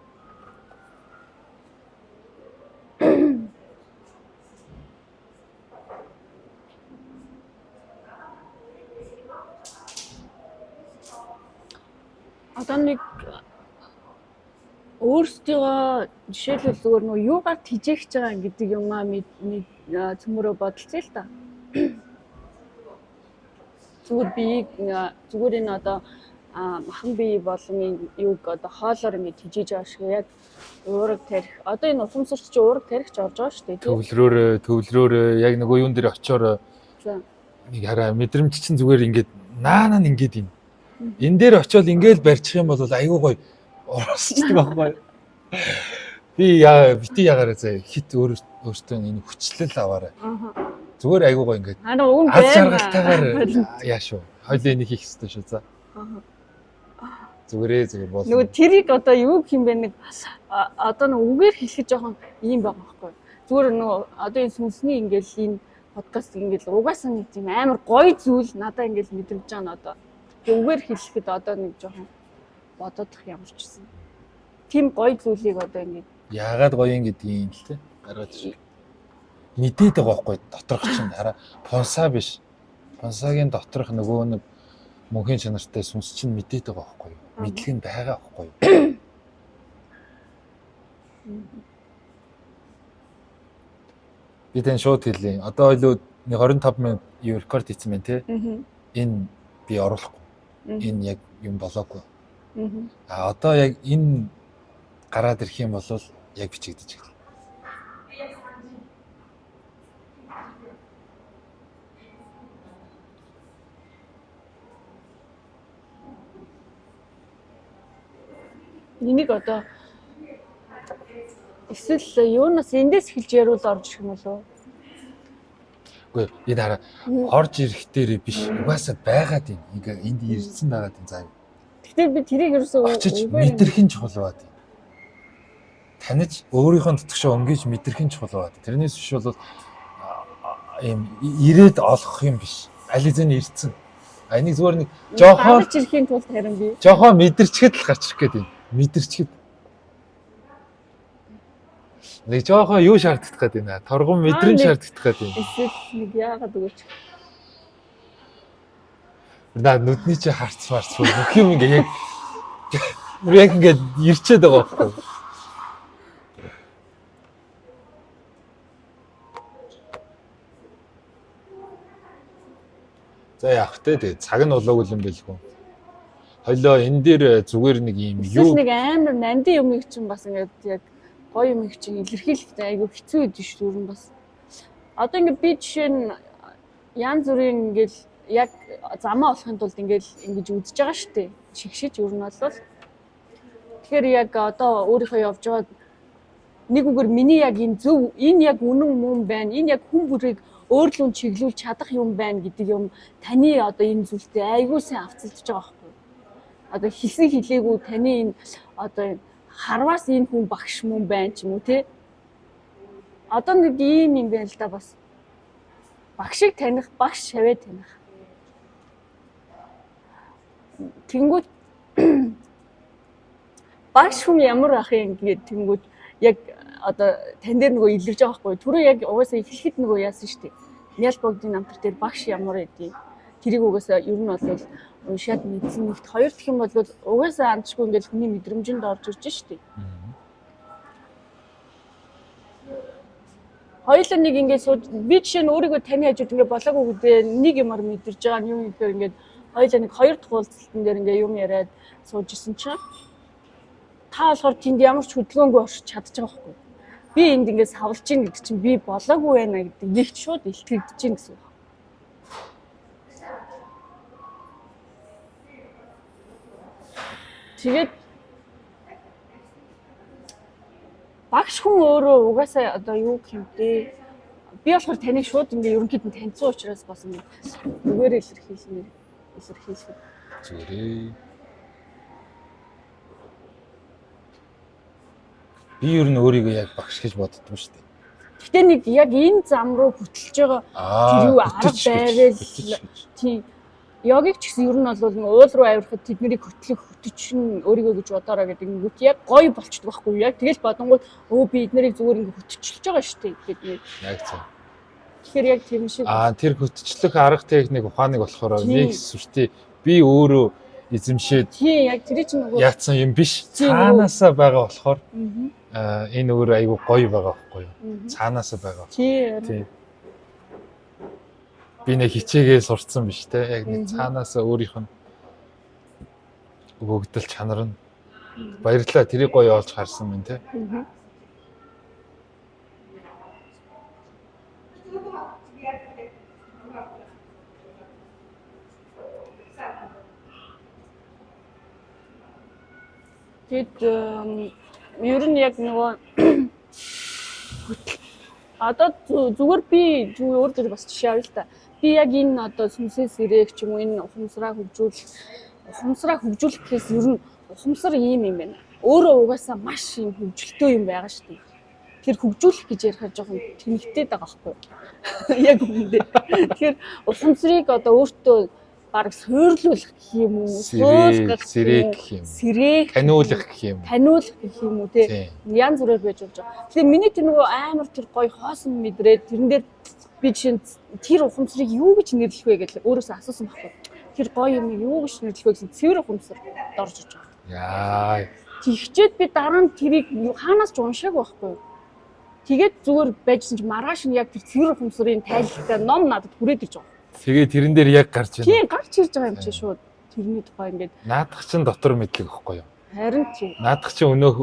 Одоо нэг өөрсдөө жишээлбэл зүгээр нөө юугаар тижээгч байгаа гэдэг юмаа цөмөрөө бодолцъё л та. Зүгээр энэ одоо махан бие болон юуг одоо хоолоор ингэ тижээж байгаа шиг яг уураг тарих. Одоо энэ утамсарч чи уураг тарихч орж байгаа шүү дээ. Төвлөрөөрөө яг нөгөө юун дээр очиороо нэг хараа мэдрэмж чинь зүгээр ингээд наана нь ингээд юм. Энэ дээр очиод ингээд барьчих юм бол айгүй гоё оросчдаг байхгүй. Бити ягараа заа хит өөртөө энэ хүчлэл аваарай. Зүгээр айгүй гоё ингээд. Аз жаргалтайгаар яашуу. Хойлоо энийг хийх хэрэгтэй шүү за. Зүгээр болно. Нөгөө тэрийг одоо юу гэх юм бэ нэг одоо нэг үгээр хэлэхэд жоохон ийм байгаа байхгүй. Зүгээр нөгөө одоо энэ сүнсний ингээл энэ подкаст ингээл угаасаа нэг тийм амар гоё зүйл надаа ингээл мэдрэмж байгаа нь одоо. Тэгээ үгээр хэлэхэд одоо нэг жоохон бододох ямар ч гэсэн. Тим гоё зүйлийг одоо ингээд яагаад гоё юм гэдгийг л те гаргаж мэдээд байгаа байхгүй доторх чинь хараа понсаа биш. Понсагийн доторх нөгөө нэг мөнхийн чанартай сүнс чинь мэдээд байгаа байхгүй. Мэдлэг нь байгаа байхгүй. Би тань шууд хэлээ. Одоо ойлоо 25 минут юу рекорд хийсэн байна те. Энэ би оруулахгүй. Энэ яг юм болоогүй. Одоо яг энэ гараад ирэх юм бол яг бичигдэж эхэлнэ. Энийг одоо эсвэл юунаас эндээс эхэлж яруул орж ирэх юм болов? Үгүй энэ хараа орж ирэх дээр биш угаасаа байгаад юм. Ингээ энд ирсэн байгаад юм заа. Тэгтээ би тэрийг ерөөсөө очиж мэдрэх нь чухал байгаад. Таниж өөрийнхөө дотгошоо өнгөж мэдрэх нь чухал байгаад. Тэрнээс биш бол ийм ирээд олох юм биш. Аль хэзээ ирсэн. Энийг зүгээр нэг жоохон гарч ирэхийн тулд харин би жоохон мэдэрчгээд л гарч ирэх гээд юм. Мэдэрчгээд. Нэг жоохон юу шаарддаг гэдэг нэ. Торгон мэдрэн шаарддаг гэдэг юм. эсвэл нэг яагаад өгөөч. Наа нүдний чи харцмаарч бүх юм ингээ яг ингээд ирчээд байгаа байхгүй. За яах вэ? Тэгээ цаг нь болоогүй юм байлгүй. Хойлоо энэ дээр зүгээр нэг юм юу нэг амар нандин юмыг чинь бас ингээд яг гоё юмыг чинь илэрхийлэхдээ айгүй хэцүү идэв шүү дөрөн бас. Одоо ингээд би жишээ нь янз бүрийн ингээд яг замаа болохын тулд ингэж үзэж байгаа шүү дээ. Шигшиж ер нь бол тэгэхээр яг одоо өөрийнхөө явж байгаа нэг үгээр миний яг энэ зөв, энэ яг үнэн мөн байна. Энэ яг хүн бүрийг өөрлөнд чиглүүлж чадах юм байна гэдэг юм таны одоо энэ зүйлтэй айгүй сайн авцалдаж байгаа байхгүй. Одоо хэлсэн хэлээгүй таны энэ одоо харваас энэ хүн багш мөн байна ч юм уу те. Одоо нэг ийм юм байна л да бас. Багшийг таних, багш шавээ таних. Тэнгүүд багш хүн ямар ах юм гэдэг тэнгүүд яг одоо тань дээр нөгөө илэрж байгаа байхгүй. Түрүү яг угаасаа эхлэхэд нөгөө яасан шүү дээ. Мял богдын намтар дээр багш ямар байдгийг тэрийг угаасаа ер нь бол уншаад мэдсэн нэгт хоёр дахь юм бол угаасаа андчгүй ингээд хүний мэдрэмжинд орж ирж шүү дээ. Хоёулаа нэг ингээд сууж би жишээ нь өөрийгөө таны хажууд ингээд болоогүй гэдэг нэг юмар мэдэрж байгаа нь юу юм гэхээр ингээд хоёулаа нэг хоёр дахь уулзалтан дээр ингээд юм яриад сууж исэн чинь та болохоор тэнд ямар ч хөдөлгөөнгүй орчих чадчих байгаа байхгүй. Би энд ингээд савлж ийн гэдэг чинь би болоогүй байна гэдэг нэгт шууд илтгэгдэж ийн гэсэн үг. Тэгээд багш хүн өөрөө угаасаа одоо юу гэх юм бэ? Би болохоор таныг шууд ингээд ерөнхийдөө таньсан учраас бас зүгээр илэрхийлмээр илэрхийлэх. Зүгээрээ. Би ер нь өөрийгөө яг багш гэж боддгоо шүү дээ. Гэтэ нэг яг энэ зам руу хөтлөж байгаа тэр юу арга байвал тийм йогиг ч гэсэн ер нь бол уул руу авирахад тэднийг хөтөч нь өөрийгөө гэж бодоорой гэдэг нь яг гоё болчдөг байхгүй яг тэгэл бодонгууд би эднэрийг зүгээр ингэ хөтөчлөж байгаа шүү дээ гэдэг. Яг зөв. Тэгэхээр яг тийм шиг. Тэр хөтөчлөх арга техник ухааныг болохоор нэг сүртэй би өөрөө эзэмшээд тийм яг тэр чинь нөгөө яатсан юм биш. Цаанаасаа байгаа болохоор энэ өөр айгүй гоё байгаа байхгүй юу? Цаанаасаа байгаа. Тийм. Би нэг хичээгээ сурцсан биш те. Яг нэг цаанаасаа өөрийнх нь өгөгдөл чанар нь баярлалаа тэрийг гоё олж харсан юм те. Тэгэд ер нь яг нөгөө одоо зүгээр би өөр дөр бас жишээ авъя л та. Би яг энэ одоо сүнсээс ирээх ч юм уу энэ ухамсараа хөгжүүлэх гэхээс ер нь ухамсар ийм юм байна. Өөрөө угаасаа маш юм хөгжилтэй юм байгаа шүү дээ. Тэр хөгжүүлэх гэж ярихаар жоохон тэнэгтэй байгаа байхгүй юу? Яг үндэ. Тэгэхээр ухамсарыг одоо өөртөө бараг суйрлуулах гэх юм уу? Сэрэх гэх юм. Сэрэх. Таниулах гэх юм. Таниулах гэх юм уу те. Янз бүрээр байж болж байгаа. Тэгэхээр миний тэр нөгөө амар тэр гоё хоосон мэдрээд тэрэн дээр би жишээ нь тэр ухамсарыг юу гэж нэрлэх вэ гэж өөрөөсөө асуусан байхгүй. Тэр гоё юм юу гэж нэрлэх вэ гэсэн цэвэр ухамсар дорж иж байгаа. Яа. Тэгчээд би дараа нь тэрийг хаанаас ч уншааг байхгүй. Тэгээд зүгээр байжсэн чи маргааш нь яг тэр цэвэр ухамсарын тайлбартай ном надад хүрээд ирж байгаа. Тэгээ тэрэн дээр яг гарч байна. Тийм гарч ирж байгаа юм чи шууд тэрний тухай ингээд наадах чинь дотор мэдлэг гэхгүй юу? Харин тийм. Наадах чинь өнөөх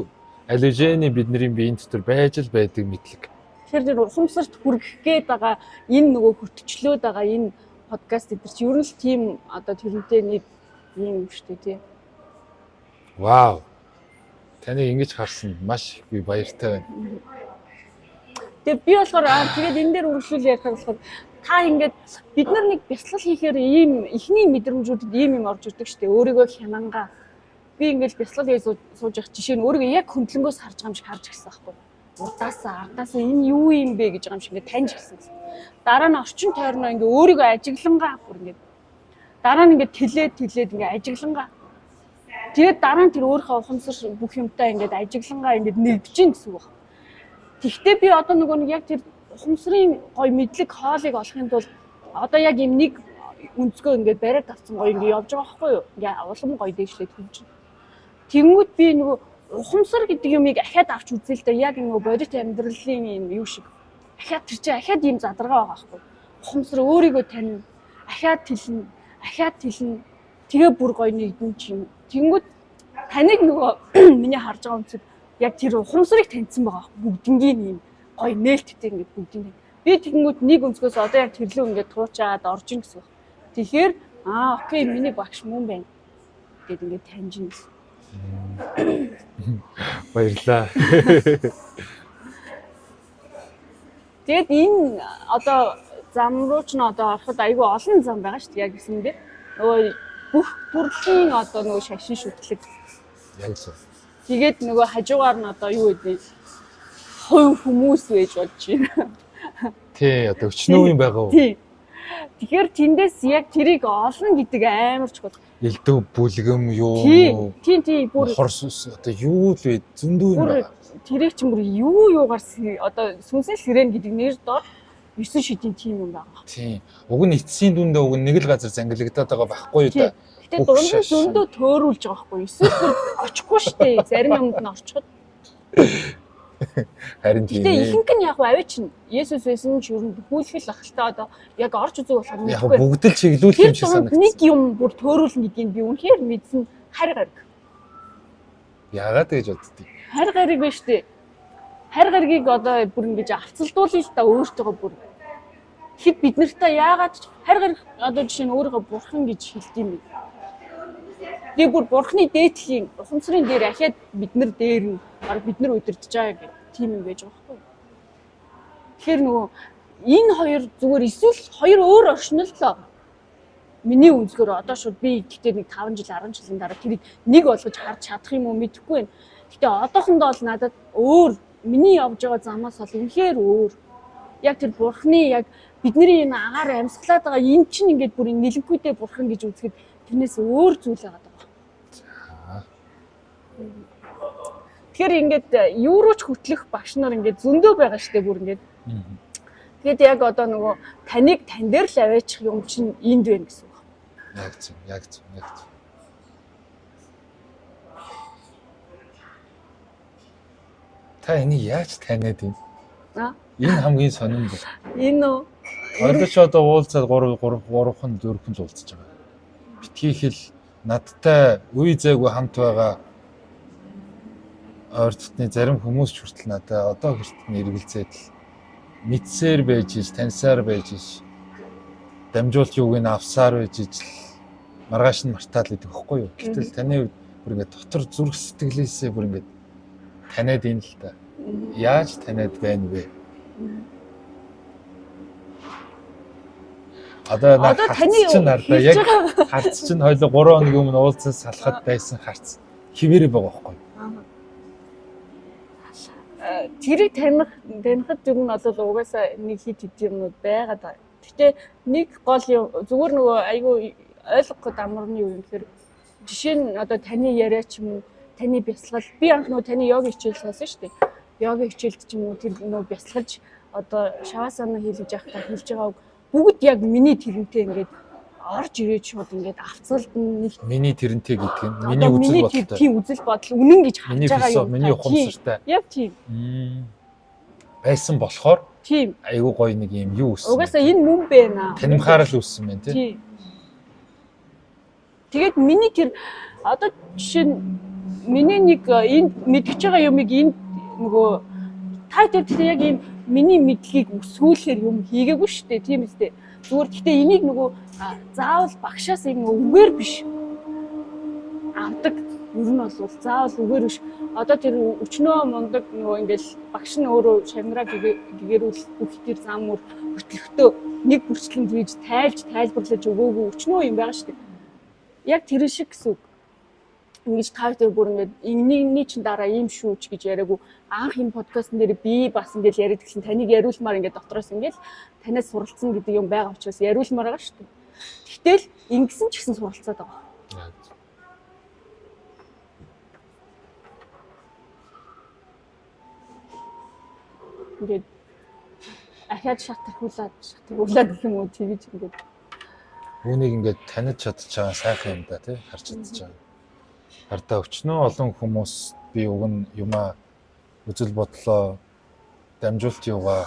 аллержены бидний биеийн дотор байж л байдаг мэдлэг. Тэгэхээр тэр ухамсарт хүргэх гээд байгаа энэ нөгөө хөтчлөөд байгаа энэ подкаст эдэр чи ер нь л тийм одоо тэрнтэй нэг юм шүү дээ тий. Вау. Таныг ингэж харсанд маш их би баяртай байна. Тэгээ би болохоор тэгээд энэ дээр үргэлжлүүл ярих болохоор та ингээд бид нар нэг бяцлал хийхээр ийм ихний мэдрэмжүүдэд ийм юм орж ирдэг шүү дээ. Өөрийгөө хянангаа. Би ингээд бяцлал хийж сууж явах жишээ нь өөрийгөө яг хөндлөнгөөс харж байгаа юм шиг харж ирсэн байхгүй. Урдаасаа ардаасаа энэ юу юм бэ гэж байгаа юм шиг ингээд таньж ирсэн гэсэн. Дараа нь орчин тойрноо ингээд өөрийгөө ажиглангаа бүр ингээд дараа нь ингээд тэлээд ингээд ажиглангаа. Тэгээд дараа нь тэр өөрийнхөө ухамсар бүх юмтай ингээд ажиглангаа ингээд нэгдэж гин гэсэн үг байна. Тэгвэл би одоо нөгөө нэг яг тэр ухамсарын гоё мэдлэг хоолыг олохын тулд одоо яг юм нэг өнцгөө ингээд бариад авсан гоё ингээд явж байгаа байхгүй юу? Ингээ улам гоё дэвшлээд хөвж. Тэнгүүд би нөгөө ухамсар гэдэг юмыг ахаад авч үзээ л дээ. Яг нөгөө бодит амьдралын юм юу шиг. Ахаад тэр чинь ахаад юм задаргаа байгаа байхгүй юу? Ухамсар өөрийгөө тань ахаад тэлнэ. Тэгээ бүр гоё нэгдэн ч юм. Тэнгүүд таныг нөгөө миний харж байгаа үнцэг яг тэр ухамсарыг таньсан байгаа бүгднгийн юм гоё нээлттэй ингээд бүгднийг. Би тэгэнгүүт нэг өнцгөөс одоо яг тэрлүү ингээд туучаад орж ин гэсэн. Тэгэхээр окей миний багш мөн байна гэд ингээд таньжина. Баярлаа. Тэгээд энэ одоо зам руу ч н одоо ороход айгүй олон зам байгаа шүү дээ. Яг гэсэндээ нөгөө бүх төрлийн одоо нөгөө шашин шүтлэг. Яг зөв. Тэгээд нөгөө хажуугаар нь одоо юу гэдэг хувь хүмүүс байж болж байна. Тий, одоо өчнөө юм байгаа уу? Тий. Тэгэхээр тэндээс яг тэрийг олно гэдэг амар чухал. Элдв бүлгэм юу? Тий, бүр хорс одоо юу л вэ? Зөндөө юм байна. Тэрийг ч бүр юугаар одоо сүнсэл сирен гэдэг нэр доор 9 шидийн тим юм байгаа. Тийм. Уг нь эцсийн дүндээ уг нь нэг л газар зангилагдаад байгаа байхгүй юу да. Гэтэ дунд зөндөө төөрүүлж байгаа байхгүй юу? Эсвэл бүр очихгүй шүү дээ. Зарим юмд нь орчиход. Харин тийм. Гэтэ ихэнх нь яг аваа чинь Есүс байсан ч ер нь бүхүүлхэл ахaltaа одоо яг орж үзэх болохоор яг бүгд л чиглүүлэх юм шиг санагдав. Нэг юм бүр төөрүүлнэ гэдгийг би үнэхээр мэдсэн харь гариг. Яагаад гэж боддгийг. Харь гариг биш үү? Харь гаригийг одоо бүр ингэж авцалдуулъя л та өөртөө бүр. Тэгэхэд бид нартай яагаад ч харь гариг одоо жишээ нь өөрийгөө бурхан гэж хэлдэг юм бэ? Тэгээ бүр бурханы дээдхийн ухамсарын дээр ахиад бид нар дээр нь баг бид нар удирдах жаа гэх тийм юм байж байгаа байхгүй. Тэгэхээр нөгөө энэ хоёр зүгээр эсвэл хоёр өөр оршнол л миний үнцгөр одоо шууд би гэхдээ нэг 5 жил 10 жилийн дараа тэрийг нэг болгож харж чадах юм уу мэдэхгүй байна. Гэтэ одоохондоо л надад өөр миний явж байгаа замаас бол үнэхээр өөр. Яг тэр бурханы яг бидний энэ агаар амьсгалаад байгаа энэ чинь ингээд бүр нэлэнхүйдээ бурхан гэж үзэхэд тэрнээс өөр зүйл байгаа даа. Тэгэхээр ингээд юу руу ч хөтлөх багш нар ингээд зөндөө байгаа штэ бүр ингээд. Тэгээд яг одоо нөгөө таныг тань дээр л аваачих юм чинь энд байна гэсэн. Яг зөв. Та энийг яаж таниад юм? Энэ хамгийн сонирн бол. Энэ үү? Ойлгож одоо уулзаад 3хан 4хан уулзаж байгаа. Битгий хэл надтай үе зайгүй хамт байгаа ойртны зарим хүмүүс ч хүртэл надаа одоо хүртэл эргэлзээд л мэдсээр байж иш, таньсаар байж иш. Дамжуулт юуг нь авсаар байж иж л маргааш нь мартаад л идэх байхгүй юу. Гэтэл таны бүр ингээд дотор зүрх сэтгэлээсээ бүр ингээд таниад ийн л та. Яаж таниад байна вэ? Одоо таны чинь ардаа яг харц чинь хоёул 3 хоногийн өмнө уулзсан салахад байсан харц хിവэрэ байгаа байхгүй юу? Тэрийг танихад ер нь бол угаасаа нэг хит юмнууд байгаа. Гэтэ нэг гол юм зүгээр нөгөө айгүй ойлгох амарны юу юм гэхээр жишээ нь одоо таны яриа ч юм уу таны бясалгал би анх нөгөө таны йога хичээл сонсон шүү дээ. Йога хичээлд ч юм уу тэр нөгөө бясалгалж одоо шавасана хийлгэж явахдаа хэлж байгаа бүгд яг миний тэрнтэй ингээд орж ирээд шууд ингээд авцалдна. Миний тэрнтэй гэдэг нь миний үзэл бодолтой. Тийм үзэл бодол үнэн гэж харж байгаа юм. Миний ухамсартай. Яг тийм. Байсан болохоор тийм айгүй гоё нэг юм юу өссөн. Угаасаа энэ мөн байна. Танимхаарал өссөн байна тийм. Тэгээд миний тэр одоо жишээ нь миний нэг энэ мэдгэж байгаа юмыг энэ нөгөө та тэр яг энэ миний мэдлэгийг өсгүүлэхээр юм хийгээгүй шүү дээ. Тийм үстэй. Зүгээр гэхдээ энийг нөгөө заавал багшаас ингэ үгээр биш авдаг. Ер нь бол заавал үгээр биш. Одоо тэр өчнөө мундаг нөгөө ингээл багш нь өөрөө шагнараа гэгэрүүл бүх тэр зам мөр хөтлөختөө нэг бүрчлэн хийж тайлбарлаж өгөөгүй өчнөө юм байгаа шүү дээ. Яг тэр шиг гэсэн үг. Ингэж та тэр бүр ингээд энэний чинь дараа ийм шүүч гэж яриаггүй анх энэ подкастн дээр би бас ингээд яриад гэсэн таныг яриулмаар ингээд дотроос ингээд танаас суралцсан гэдэг юм байгаа учраас яриулмаар байгаа шүү дээ. Тэгтэл ингэсэн ч гэсэн суралцаад байгаа. Ингээд ахаад шатахуулаад гэх юм уу тэгэж ингээд үүнийг ингээд таних чадчих байгаа сайхан юм да тий харж чадчих байгаа. Хардаа өчнөө олон хүмүүс би уг нь юмаа үзэл бодлоо дамжуулт юугаа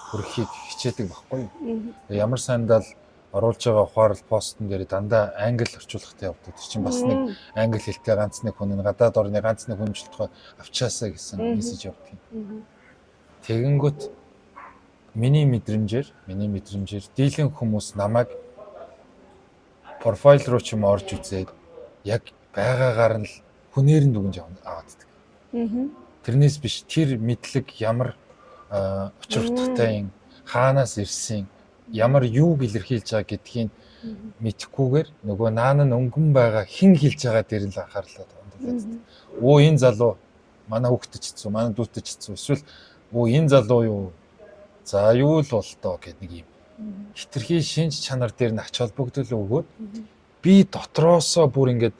хүрхийг хичээдэг байхгүй юу. Ямар сандал оруулж байгаа ухаалал постн дээр дандаа англи орчуулгатай явдаг. Тэр чинь бас нэг англи хэлтэй ганц нэг хүн гадаад орны ганц нэг хүмжлэлтгой авчаасаа гэсэн мессеж явдаг юм. Тэгэнгүүт миний мэдрэмжээр дийлэн хүмүүс намайг профайл руу ч юм орж үзээд яг байгаагаар нь л хүнээр нь дүгнж авааддаг. Тэрнээс биш тэр мэдлэг ямар учир утгатай хаанаас ирсэн ямар юуг илэрхийлж байгаа гэдгийг мэдхгүйгээр нөгөө наан нь өнгөн байгаа хин хэлж байгаа дээр л анхаарлаа хандуулдаг. Оо энэ залуу манай хүүхдэд ч хэцүү, манай дүүтэд ч хэцүү. Эсвэл оо энэ залуу юу? За юу л бол тоо гэдэг нэг юм хитрхи шинж чанар дээр нь ач холбогдол өгөөд би дотроосоо бүр ингээд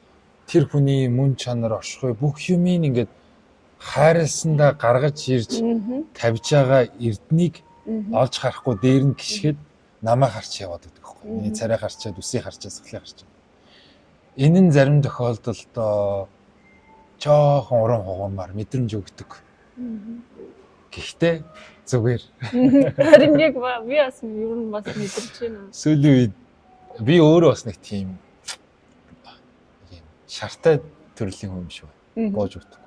тэр хүний мөн чанар оршихуй бүх юмыг ингээд хайрласандаа гаргаж ирж тавьж байгаа эрднийг олж харахгүй дээр нь гიშгэд намаа харч яваад байдаг байхгүй. Миний царай харчаад, үсийг харчаад, сахлыг харчаад. Энэ нь зарим тохиолдолд жоохон уран хугамар мэдрэмж өгдөг. Гэхдээ зүгээр. Харин яг би бас ер нь бас мэдэрч байна. Сүүлийн үед би өөрөө бас нэг тийм шартай төрлийн хүн юм шүү. Гоож өгдөг.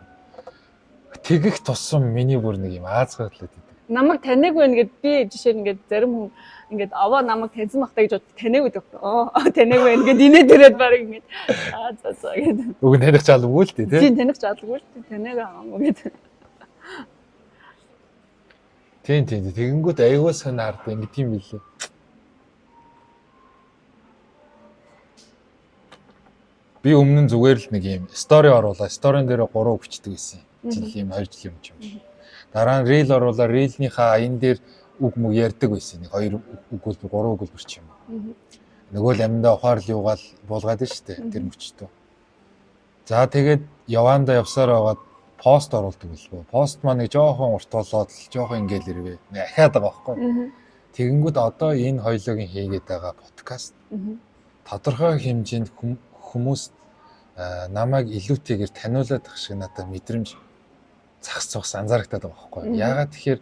Тэгэх тусам миний бүр нэг юм аазгаалаад идэв. Намайг таниаг байна гэд би жишээ нь ингээд зарим хүн ингээд аваа намайг таньсан бахтаа гэж бод таниаг байдаг. Таниаг байна гэд инээд ирээд баг ингээд за гэдэг. Уг нь таних чаалгүй л дээ тий. Тийм таних чаалгүй л дээ. Таниаг аамаа гэдэг. Тийм тэгэнгүүт аягүй сонир хард ингэ тийм билээ. Би өмнө нь зүгээр л нэг юм стори оруулаа. Сторин дээр 3 бичдэг байсан. Жил юм 2 жил юм ч юм. Дараа нь рeel оруулаа. Реелнийхээ аян дээр үг мөг ярьдаг байсан. Нэг 2 өгүүлбэр 3 өгүүлбэр ч юм. Нөгөө л амьдаа ухаал юугаал буулгаад нь штэ тэр мөчтөө. За тэгээд яваандаа явсаар байгаад пост оруулдаг билгүй. Пост маань нэг жоохон урт болоод л жоохон ингээл ирвэ. Ахаад байгаа байхгүй. Тэгэнгүүт одоо энэ хоёлоогийн хийгээд байгаа подкаст тодорхой хэмжээнд хүмүүс намайг илүүтэйгээр таниулаад ах шиг надад мэдрэмж цахас анзаарагдаад байгаа байхгүй. Яагаад тэгэхээр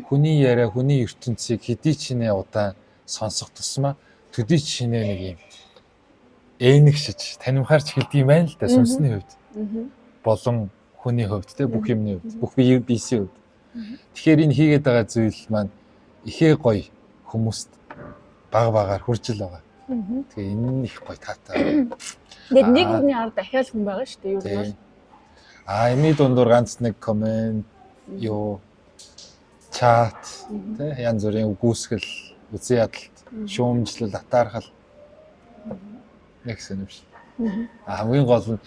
хүний яриа, хүний ертөнцийг хэдий ч нэ удаан сонсох тусмаа төдий ч шинэ нэг юм ээнэгшиж танимхаарч хэлдэг юм байна л да сүнсний хувьд. Болон хүний хувьд те бүх юмны хувьд, бүх биесийн хувьд. Тэгэхээр энэ хийгээд байгаа зүйл маань ихээ гоё хүмүүст багаар хүрж л байгаа. Тэгээ энэ нь их гоё таатай. Тэгээд нэг хүний ард дахиад хүн байгаа шүү дээ юу бол. Эми дундуур ганц нэг комент юу чат те янз бүрийн үгүйсгэл, үзэн ядалт, шүүмжлэл, атаархал нэг сонирхол. Хамгийн гол нь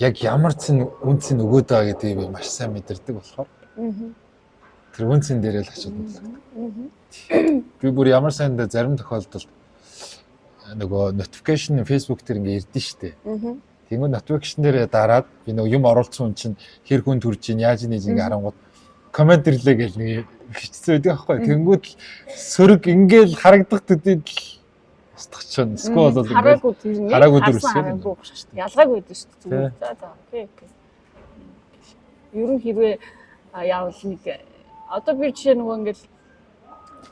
яг ямар ч үнцэн өгөөд байгаа гэдгийг би маш сайн мэдэрдэг болохоор тэр үнцэн дээрээ л хачаад үздэг. Би бүр ямар сайн дэ зарим тохиолдолд нөгөө notification Facebook дээр ингээ ирдэ штэ. Тэгвэл notification дээр дараад би нөгөө юм оруулсан хүн чинь хэр хүн төрж ийн яаж нээж ингээ харангууд комент ирлээ гэж нэг хичсэн байдаг аахгүй. Тэнгүүд сөрөг ингээл харагдах төдийд устгачна. Скол бол хараагүй тэрнээ хараагүй болчихсон. Ялгаагүй байдаг шүү дээ. За окей. Ер нь хэрвээ яавал нэг одоо би жишээ нөгөө ингээл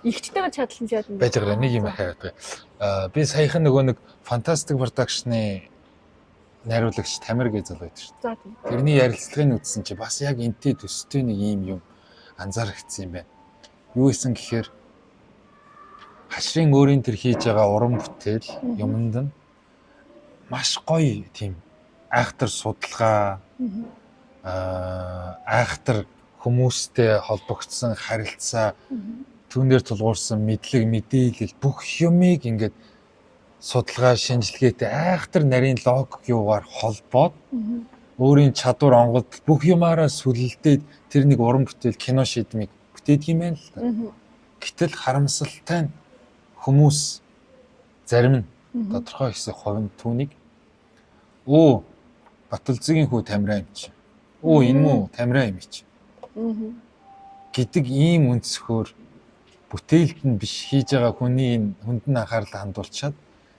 ихчтэйгээ чадлан яадаг байж байгаа нэг юм хайгаад. Би саяхан нөгөө нэг Fantastic Production-ы найруулагч Тамир гэж залуу байдаг шүү дээ. Тэрний ярилцлагыг үзсэн чи бас яг энтэй төстэй нэг юм анзаарчихсан юм байна. Юу исэн гэхээр хашрын өөрийн тэр хийж байгаа уран бүтээл юмд нь маш гоё тийм айхтар судалгаа айхтар хүмүүстэй холбогдсон харилцаа түүнээр тулгуурсан мэдлэг мэдээлэл бүх юмыг ингээд судалгаа шинжилгээтэй айхтар нарийн логик юугаар холбоод өөрийн чадвар онгод бүх юмараа сүлэлдээд тэр нэг уран бүтээл кино шийдмийг бүтээдэг юм байна л да. Гэтэл харамсалтай нь хүмүүс зарим нь тодорхой хэсэг хувь нь түүнийг Баталзгийн хүү Тамираа юм чи. Энэ мүү Тамираа юм чи. Гэдэг ийм өнцгөр бүтээлд нь биш хийж байгаа хүний хүнд нь анхаарлаа хандуулчаад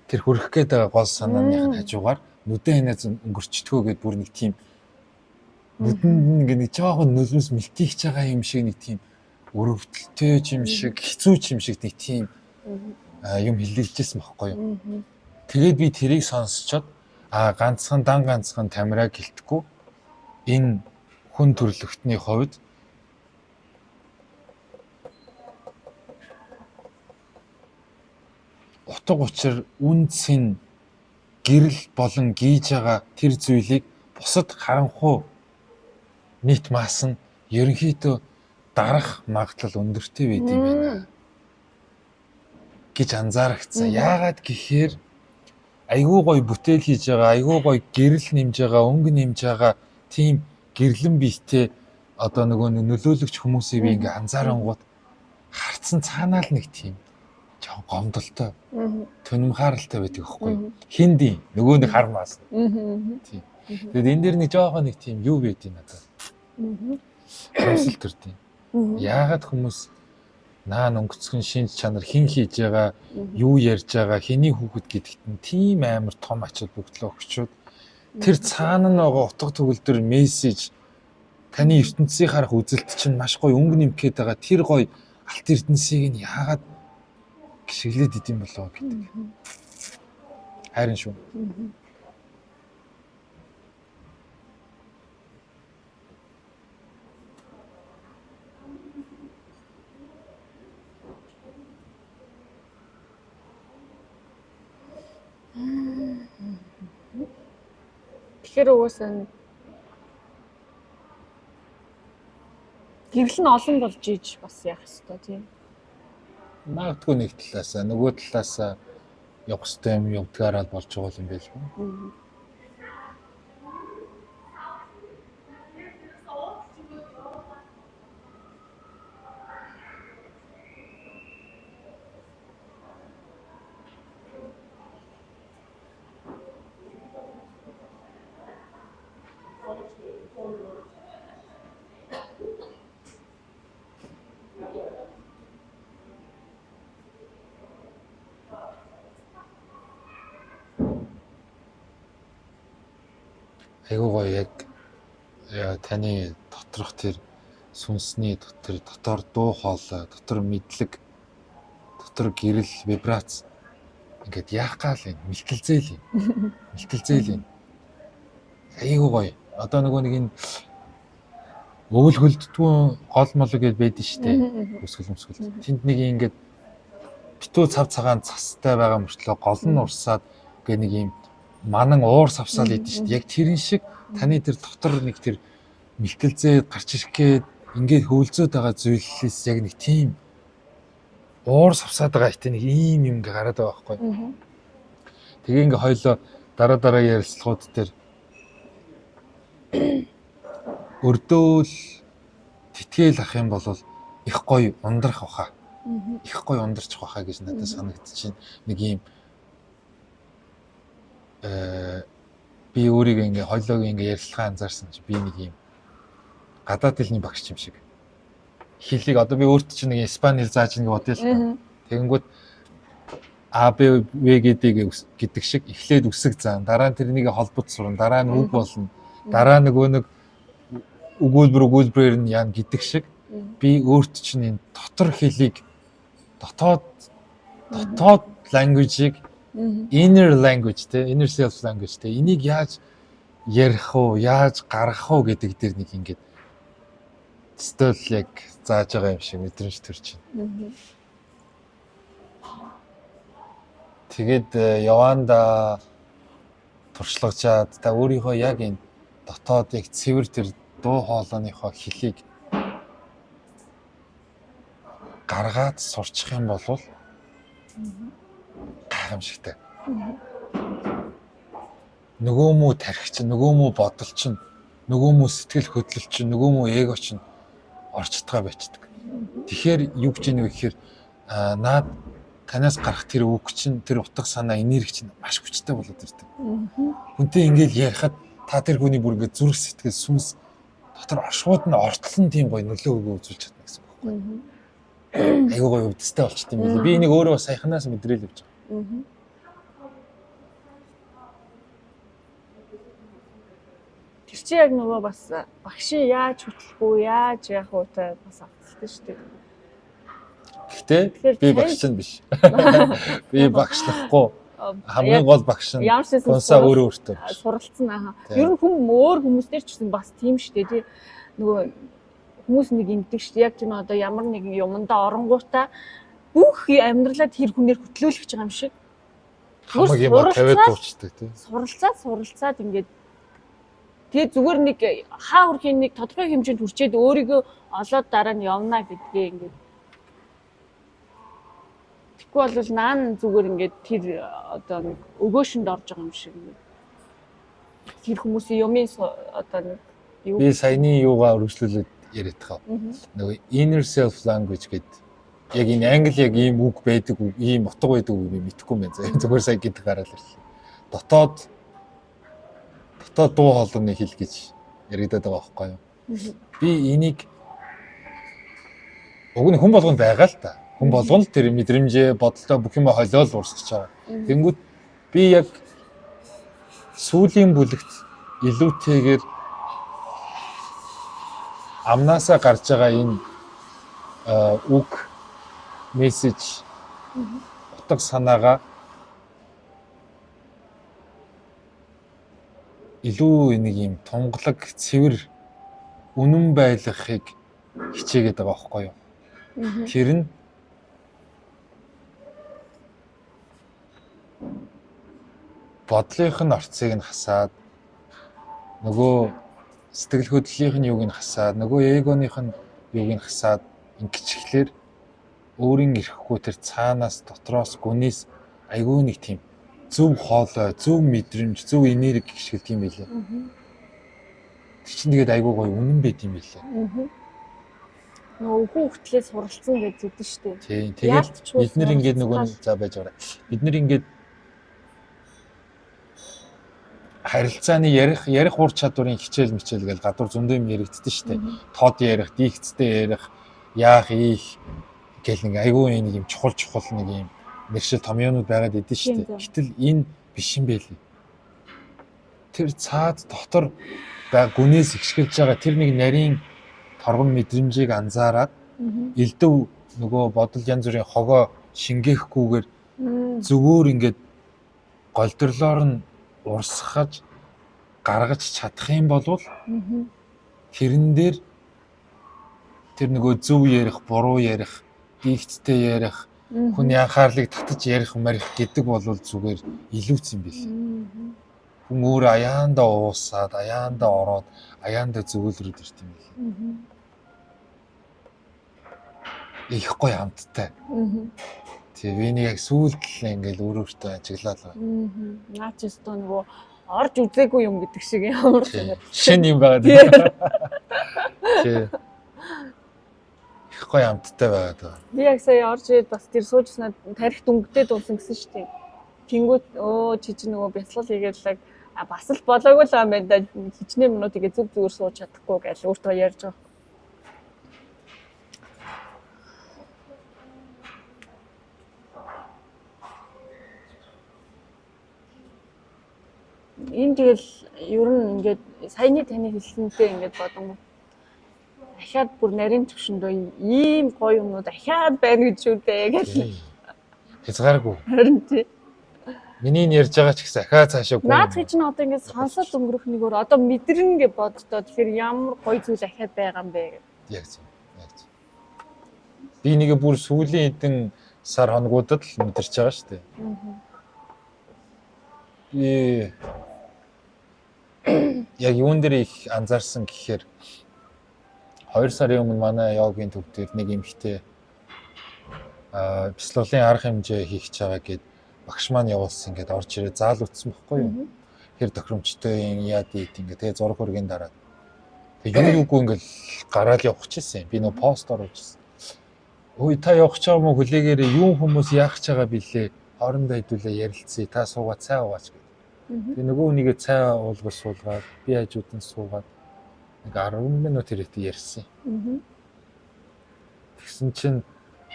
тэр хүрэх гээд байгаа гол санааных нь хажуугаар нүдэн хянаж өнгөрчдгөө гэд бүр нэг тийм нүдэнд нэг жоохон нулимс мэлтийгч байгаа юм шиг нэг тийм өрөвдөлтэй юм шиг хэцүү юм шиг нэг тийм юм хэлэлжсэн байхгүй юу. Тэгээд би тэрийг сонсчоод ганцхан Тамираа гэлтэхгүй энэ хүн төрлөختний хувьд утга учир үнцэн гэрэл болон гийж байгаа тэр зүйлийг бусад харанхуй нийт масс нь ерөнхийдөө дарах магадлал өндөртэй байд юм байна гэж анзаарчихсан. Яагаад гэхээр айгүй гоё бүтээл хийж байгаа, айгүй гоё гэрэл нэмж байгаа, өнгө нэмж байгаа тийм гэрлэн биетэй одоо нөгөө нөлөөлөгч хүмүүсийг би ингээ анзаарангууд харцсан цаанаа л нэг тийм жоо гомдолтой төнөмхааралтай байдаг аахгүй. Хиндий нөгөө нэг хармаас. Тийм. Тэгээд энэ дэр нэг жоохон нэг тийм юу байдیں۔ Надад. Харамсал төрдөг. Яагаад хүмүүс наан өнгөцгөн шинж чанар хин хийж байгаа, юу ярьж байгаа, хэний хүүхэд гэдэгт нь тийм амар том ач холбогдол өгчүүд тэр цаана нь байгаа утга төгөлдөр мессеж таны ертөнцийг харах үзэлт чинь маш гоё өнгө нэмгээд байгаа тэр гоё алт ертөнцийг нь яагаад гიშгэлээд идэм болоо гэдэг. Хайрын шүү. Тэгэхээр угаасаа гэрэл нь олон болж иж бас яах ёстой тийм. Магадгүй нэг талаасаа нөгөө талаасаа явах ёстой юм явдгаараа болж байгаа юм байл үү? Айгуу гоё яг таны доторх тэр сүнсний дотор дуу хоолой, дотор мэдлэг, дотор гэрэл, вибрац ингээд яах гал юм, мэлтэлзээл юм. Мэлтэлзээл юм. Айгуу гоё. Одоо нөгөө нэг энэ өвөл хөлддгүү гол мол гэдээ байдэн штэ. Өсгөл. Тэнд нэг ингээд битүү цав цагаан цастай байгаа мөртлөө гол нь урсаад гэ нэг юм манан уур савсаал идэв шүү дээ. Яг тэрэн шиг таны тэр дотор нэг тэр мэлтэлзээд гарч ирэх гээд ингээд хөвлцөөд байгаа зүйлээс яг нэг тийм уур савсаад байгаа ихтэй нэг ийм юм ингээ гараад байгаа байхгүй. Тэгээ ингээ хоёлоо дараа ярилцлагууд дээр өрдөөл тэтгээл ах юм бол их гоё ундрах баха. Их гоё ундарч баха гэж надад санагдчихээн. Нэг ийм би өөрийгөө ингээ хоёлоог ингээ ярилцлага анзаарсан чи би нэг юм гадаад хэлний багш юм шиг хэлийг одоо би өөртөө чинь нэг испани хэл зааж ингээ бодъё л та. Тэгэнгүүт АБ В гэдэг шиг эхлээд үсэг заан дараа нь тэрнийг холбот сурна дараа нь үг болно дараа нөгөө нэг өгүүлбэрээр нь яа гэдэг шиг би өөртөө чинь энэ дотор хэлийг дотоод language-ийг inner language те inner self language те энийг яаж ярих уу яаж гаргах уу гэдэг дээр нэг ингээд стол яг зааж байгаа юм шиг мэдрэмж төрж байна. Тэгээд яванда туршлагачаад та өөрийнхөө яг энэ дотоод яг цэвэр тэр дуу хоолойныхоо хэлийг гаргаад сурчих юм бол гайхамшигтай. Нөгөө мүү тархич, нөгөө мүү бодол чинь, нөгөө мүү сэтгэл хөдлөл чинь, нөгөө мүү эго чинь орчтгоо байцдаг. Тэгэхээр юу гэж нэг ихээр наад танаас гарах тэр үг чинь, тэр утга санаа, энерги чинь маш хүчтэй болоод ирдэг. Хүнтэй ингээл ярихад та тэр хүний бүр ингээд зүрх сэтгэл сүнс дотор шууд нь ортлон тийм гоё нөлөө өгөө үзүүлж чадна гэсэн үг байхгүй. Айгуу гоё өвдөстэй болчт юм билээ. Би энийг өөрөө саяханаас мэдрээл явж байгаа. Тэр чи яг нөгөө бас багшийн яаж хөтлөх үү, яаж яах уу та бас авчихсан шүү дээ. Гэхдээ би багш чинь биш. Би багшлахгүй. Хамгийн гол багш нь гонсаа өөрөө суралцсан аа. Ер нь өөр хүмүүстэр ч гэсэн бас тийм шүү дээ тий. Нөгөө хүмүүс нэг ингэдэг шүү дээ. Яг тийм одоо ямар нэгэн юмдаа оронгуудаа бүх амьдралаа тэр хүнээр хөтлөөлөх гэж байгаа юм шиг. хамаг юм тавиад дуучдаг тий. Суралцаад ингээд тэгээ зүгээр нэг хаа хүрхийн нэг тодорхой хэмжээнд хүрчээд өөрийгөө олоод дараа нь явна гэдгээ ингээд тэггүй бол наан зүгээр ингээд тэр одоо нэг өгөөшөнд орж байгаа юм шиг ингээд тэр хүмүүсийн юмын одоо нэг юу би саяны юугаа өргөжлүүлээд яриад байгаа. Нөгөө inner self language гэдэг яг энэ англи яг ийм үг байдаг үг, ийм утга байдаг үг би мэдэхгүй юм байна. Зүгээр сая гэдэг гараад ирлээ. Дотоод дуу хоолойны хэл гэж яригадаад байгаа байхгүй юу? Би энийг уг нь хүн болгонд байгаа л та. Хүн болгон л тэр мэдрэмжээ, бодолтой бүх юм холиол урсгаж байгаа. Тэнгүүд би яг сүүлийн бүлэгт илүүтэйгээр амнаасаа гарч байгаа энэ үг мессеж утга санаагаа илүү нэг юм тунгалаг цэвэр үнэн байлгахыг хичээгээд байгаа байхгүй юу? Тэр нь бодлынх нь орцыг нь хасаад нөгөө сэтгэл хөдлөлийн нь юуг нь хасаад нөгөө эгоных нь юуг нь хасаад ингэчихлээр өөрийн ирэхгүй тэр цаанаас дотроос гүнээс айгүй нэг тийм зөв хоолой, зөв мэдрэмж, зөв энерги гიშгэлдэг юм билээ. Тэр чинь тэгээд айгүй гоё үнэн байд юм билээ. Нөгөө хүүхдлээ суралцсан гэж зүдэн штэ. Тийм. Тэгээд бид нэр ингээд нөгөө за байж байгаа. Бид нэр ингээд харилцааны ярих ур чадварын хичээл мичээл гэж гадуур зөндөө юм яригддаг штэ. Тод ярих, дикцтэй ярих, яах их гэл нэг айгүй нэг юм чухал нэг юм мэршил том юмуд байгаад идэв штэ. Гэтэл энэ биш юм байлээ. Тэр цаад дотор гүнээс ихшгэлж байгаа тэр нэг нарийн торгон мэдрэмжийг анзаараад элдв нөгөө бодол янз бүрийн хогоо шингээхгүйгээр зөвөр ингээд голдрлоор нь урсгаж гаргаж чадах юм бол тэрэн дээр тэр нөгөө зөв ярих, буруу ярих, дикцтэй ярих, хүний анхаарлыг татаж ярих марих гэдэг бол зүгээр илүүц юм бэл. Хүн өөр аяанда уусаад, аяанда ороод, аяанда зөвлөрөд ирт юм бэл. Их гоё хамттай. Тэгээ би нэг яг сүүлд л ингээл өөрөөртөө ажиглаад байгаа. Наа чи өстөө нөгөө орж үзээгүй юм гэдэг шиг ямар шин юм байгаа тийм. Тий. Их гоё хамттай байгаа даа. Би яг сая орж ирээд бас тэр суужснаа тарих дүнгдээ дуусан гэсэн шүү дээ. Тэнгүүд чи нөгөө бяцлал хийгээл бас л болоогүй л юм байна да. Хичнээн минут тэгээ зүгээр сууж чадахгүй гэж өөртөө ярьж байгаа. Энэ тэгэл ер нь ингээд саяны таны хэлсэнтэй ингээд бодон дахиад бүр нарийн төвшөндөө ийм гоё юмнууд дахиад байна гэж үдээ гэж хязгааргүй. Харин тий. Миний ярьж байгаа ч гэсэн ахаа цаашаа гоо. Наад чи чинь одоо ингээд сонсоод өнгөрөх нэгээр одоо мэдэрнэ гэж боддоо тэгэхээр ямар гоё зүйл ахиад байгаа юм бэ гэж. Яг зөв. Би нэг бүр сүүлийн хэдэн сар хоногудад л мэдэрч байгаа шүү дээ. Би яг юун дээр их анзаарсан гэхээр 2 сарын өмнө манай йогийн төв дээр нэг эмэгтэй бяцлалын арга хэмжээ хийх гэж байгаа гэд багш маань явуулсан ингээд орж ирээ заал утсан байхгүй юу. Хэр тохиромжтой яад ийт ингээд тэгээ зураг хөргийн дараад. Тэгээ юугүй ингээд гараад явах гэсэн юм. Би нөө пост оруулжсэн. Ой та явах ч юм уу хүлээгээрээ юу хүмүүс яах ч байгаа билээ. Хоорондоо хэдүүлээ ярилцъя. Та суугаад цай уугаач гэдэг. Тэгээ нөгөө хүнийгээ цай уулгаж суулгаад би хажууд нь суугаад нэг 10 минут хэрэгтэй ярьсан. Тэгсэн чинь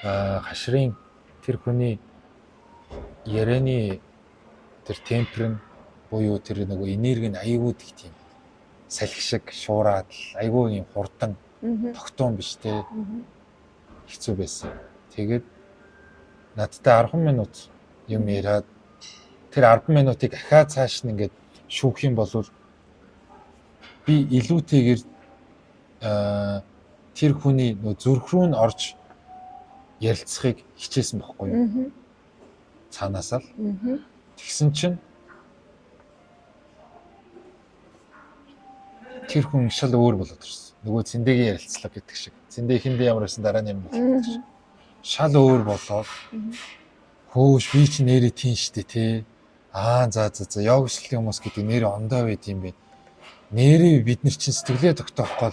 хашрын тэр хүний ярианы тэр темпер нь буюу тэр нөгөө энерги нь аягүй их тийм салхи шиг шуураад аягүй юм хурдан тогтоон биш те хэцүү байсан. Тэгээд надтай 10 минут юм яриад тэр 10 минутыг ахаа цааш нь ингээд шүүх юм бол би илүүтэйгээр тэр хүний нөө зүрх рүү нь орж ярилцахыг хичээсэн байхгүй юу? Цаанаасаа л. Тэгсэн чинь тэр хүн шал өөр болоод ирсэн. Нөгөө цэндэгийн ярилцлага гэдэг шиг. Цэндээ ихэндээ ямар байсан дараа нь юм гэдэг шиг. Шал өөр болоод хөөш би чи нэрээ тийм штэ тий. За явгчлалын хүмүүс гэдэг нэрээ ондоо байд юм бэ. Нэрээ бид нар чинь сэтгэлээ тогтоохгүй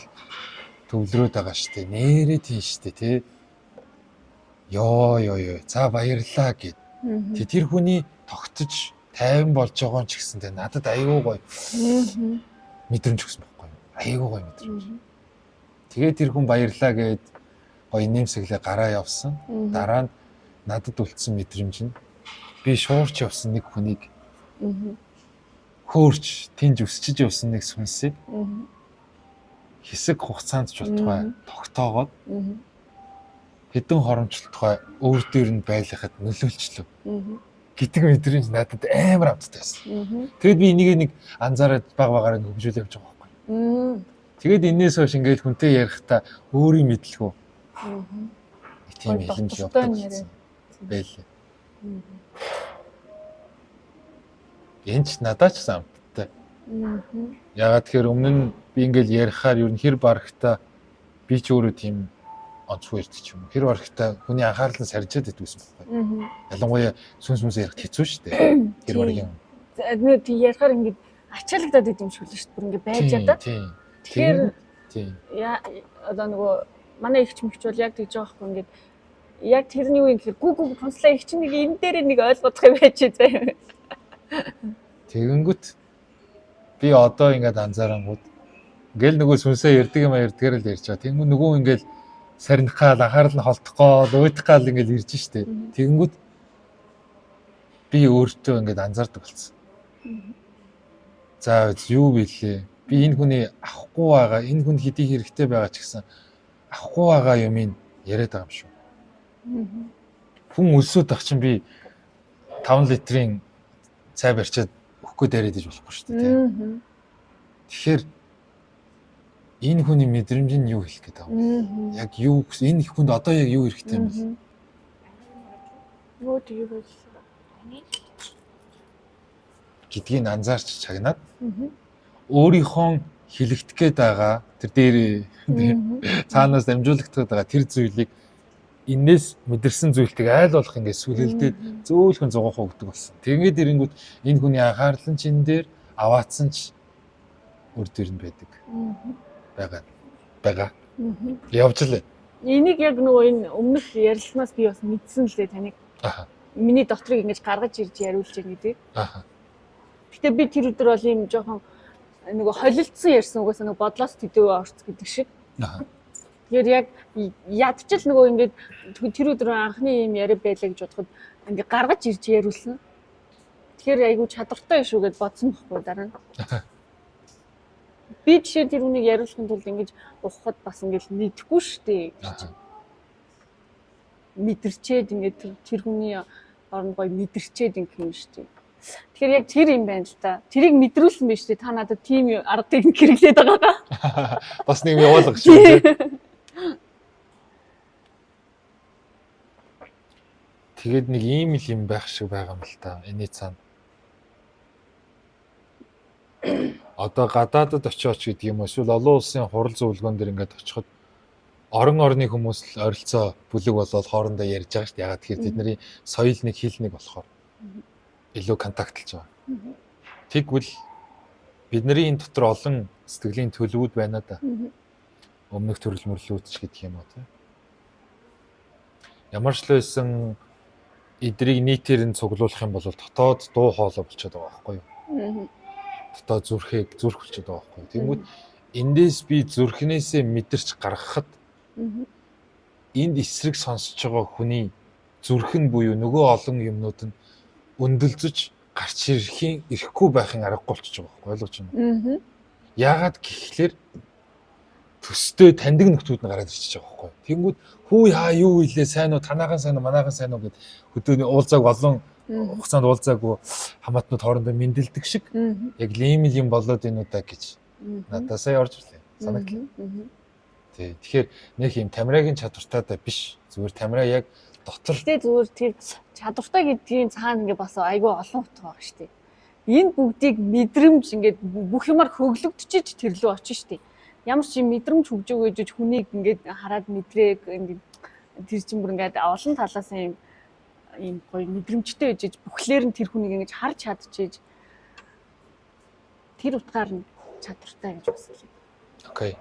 төвлөрөөд байгаа штэ. Нэрээ тийм штэ тий. Йоо. За баярлаа гэд. Тэр хүний тогтож тайван болж байгаа ч гэсэндээ надад аюу гоё. Мэдрэмж өгсөн байхгүй юу? Аюу гоё мэдрэмж. Тэгээд тэр хүн баярлаа гэд гоё нэмсэглээ гараа явсан. Дараа нь надад үлдсэн мэдрэмж нь би шуурч явсан нэг хүнийг хөөрч тэнж өсчиж явсан нэг сүнсийг хэсэг хугацаанд ч болтугай тогтоогоод хэдэн хоромжлолтгой өөр дээр нь байлгахад нөлөөлчлөө гэдэг мэдрэмж надад амар амттай байсан. Тэгэд би энийг нэг анзаараад баг-багаар нэг хөгжүүл явж байгаа байхгүй. Тэгээд энээс хойш ингээд хүнтэй ярихдаа өөрийн мэдлэгөө тийм хэлж явдаг байлээ. Энд ч надад ч амттай. Ягаад тэгэхээр өмнө нь би ингээд ярихаар ер нь хэр барахтаа би ч өөрөө тийм онцгүй ярьдаг юм. Хэр барахтаа хүний анхаарлаа саржаад идвэсэн байхгүй. Ялангуяа сүнс ярих хэцүү шүү дээ. Хэр бараг юм. Нэг тийм ярихаар ингээд ачаалагдаад идэм шиг л шүү дээ. Бүр ингээд байж ядаа. Тэгэхээр одоо нөгөө манай ихч мэгч бол яг тэгж байгаа байхгүй ингээд яг тэрний үе гэхээр гүг фонслаа их чинь нэг энэ дээр нэг ойлгох юм байж заяа. Тэгэнгүүт би одоо ингээд анзаарангууд ингээл нөгөө сүнсээ ярддаг юм ярдгаар л ярьж байгаа. Тэгмүү нөгөө ингээл сарнихаал анхаарал нь холдохгүй уйдахгаал ингээл ирж штэ. Тэгэнгүүт би өөртөө ингээд анзаардаг болсон. За юу билээ? Би энэ хүний авахгүй байгаа, энэ хүн хэдий хэрэгтэй байгаа ч гэсэн авахгүй байгаа юмыг яриад байгаа юм шүү. Хүн өлсөд ах чинь би 5 литрийн цай барьчаад өгөхгүй дээрээд иж болохгүй шүү дээ. Тэгэхээр энэ хүний мэдрэмж нь юу хэлэх гээд байгаа юм? Яг юу энэ хүнд одоо яг юу хэрэгтэй юм бэ? Юу тийм вэ? Гэдгийг анзаарч чагнаад өөрийнхөө хэлэгдэх гээд байгаа тэр дээр цаанаас дамжуулагдах байгаа тэр зүйлийг энээс мэдэрсэн зүйлтийг айл болох ингээд сүлэлдээд зөөлхөн 100% өгдөг болсон. Тэгээд ирэнгүүт энэ хүний анхаарал нь чин дээр аваацсан ч өөр дээр нь байдаг. Бага. Явжлаа. Энийг яг нөгөө энэ өмнөх ярилцлагаас би бас мэдсэн л дээ таныг. Миний докторыг ингэж гаргаж ирж яриулж байгаа гэдэг. Гэтэ би тэр өдөр бол ийм жоохон нөгөө холилдсон ярьсан угаасаа нөгөө бодлоос төдөө орц гэдэг шиг. Тэгэхээр яг ядчил нөгөө ингээд тэр өдөр анхны юм яриа байлаа гэж бодоход ингээд гаргаж ирж яриулсан. Тэгэхээр айгүй чадвартай шүү гэж бодсон байхгүй дараа нь. Би жишээ тэр үнийг яриулахын тулд ингэж ухахад бас ингээд нийтэхгүй шүү дээ. Мэдэрчээд ингээд тэр хүний оронд гоё мэдэрчээд ингэх юм шүү дээ. Тэгэхээр яг тэр юм байна л да. Тэрийг мэдрүүлсэн байж тээ та надад тийм арга техник хэрэглээд байгаа. Бас нэг юм явуулах шүү. Тэгээд нэг ийм л юм байх шиг байгаа юм л та. Эний цаана. Одоо гадаадд очиоч гэдэг юм эсвэл олон улсын хурал зөвлөгөөн дээр ингээд очиход орон орны хүмүүс л ойролцоо бүлэг болоод хоорондоо ярьж байгаа шүү дээ. Ягаад тэгэхээр тэдний соёл нэг хэл нэг болохоор илүү контактлж байгаа. Тэгвэл бидний энэ дотор олон сэтгэлийн төлөвүүд байна да. Өмнөх төрөл мөрлүүд ч гэдэг юм уу тийм. Ямар ч л байсан эдрийг нийтээр нь цуглуулах юм бол дотоод дуу хоолой болчиход байгаа байхгүй юу? Дотоод зүрхийг зүрх болчиход байгаа байхгүй юу? Тэгмүүд эндээс би зүрхнээсээ мэдэрч гаргахад энд эсрэг сонсож байгаа хүний зүрх нь буюу нөгөө олон юмнууд нь өндөлзөж гарч ирэхгүй байхын аргагүй болчихж байгаа байхгүй ойлгож байна. Яагаад гэхлээр төстэй таньдаг нөхдүүд нь гараад ирчихэж байгаа байхгүй. Тэнгүүд хүү яа юу илээ сайн уу танаахан сайн уу манаахан сайн уу гэд хөдөөний уулзааг олон хугацаанд уулзаагүй хамаатнууд хоорондоо мэндэлдэг шиг яг ийм юм болоод энэ удаа гэж надад сая орж ирлээ. Санагдлаа. Тий. Тэгэхээр нэг юм тамирагийн чадвартайдаа биш. Зүгээр тамираа яг дотор Гэтэ зүгээр тэр чадвартай гэдгийн цаана ингээ бас айгүй олон утга байгаа шүү дээ. Энэ бүгдийг мэдрэмж ингээд бүх юмар хөглөгдөж тэрлүү очиж шүү дээ. Ямар ч юм мэдрэмж хөгжөөгөө гэж хүнийг ингээд хараад мэдрээ ингээд тэр чинь бүр ингээд олон талаас юм гоё мэдрэмжтэй байж бүхлээр нь тэр хүнийг ингэж харж чадчихэж тэр утгаар нь чадвартай гэж бас хэлээ. Окей.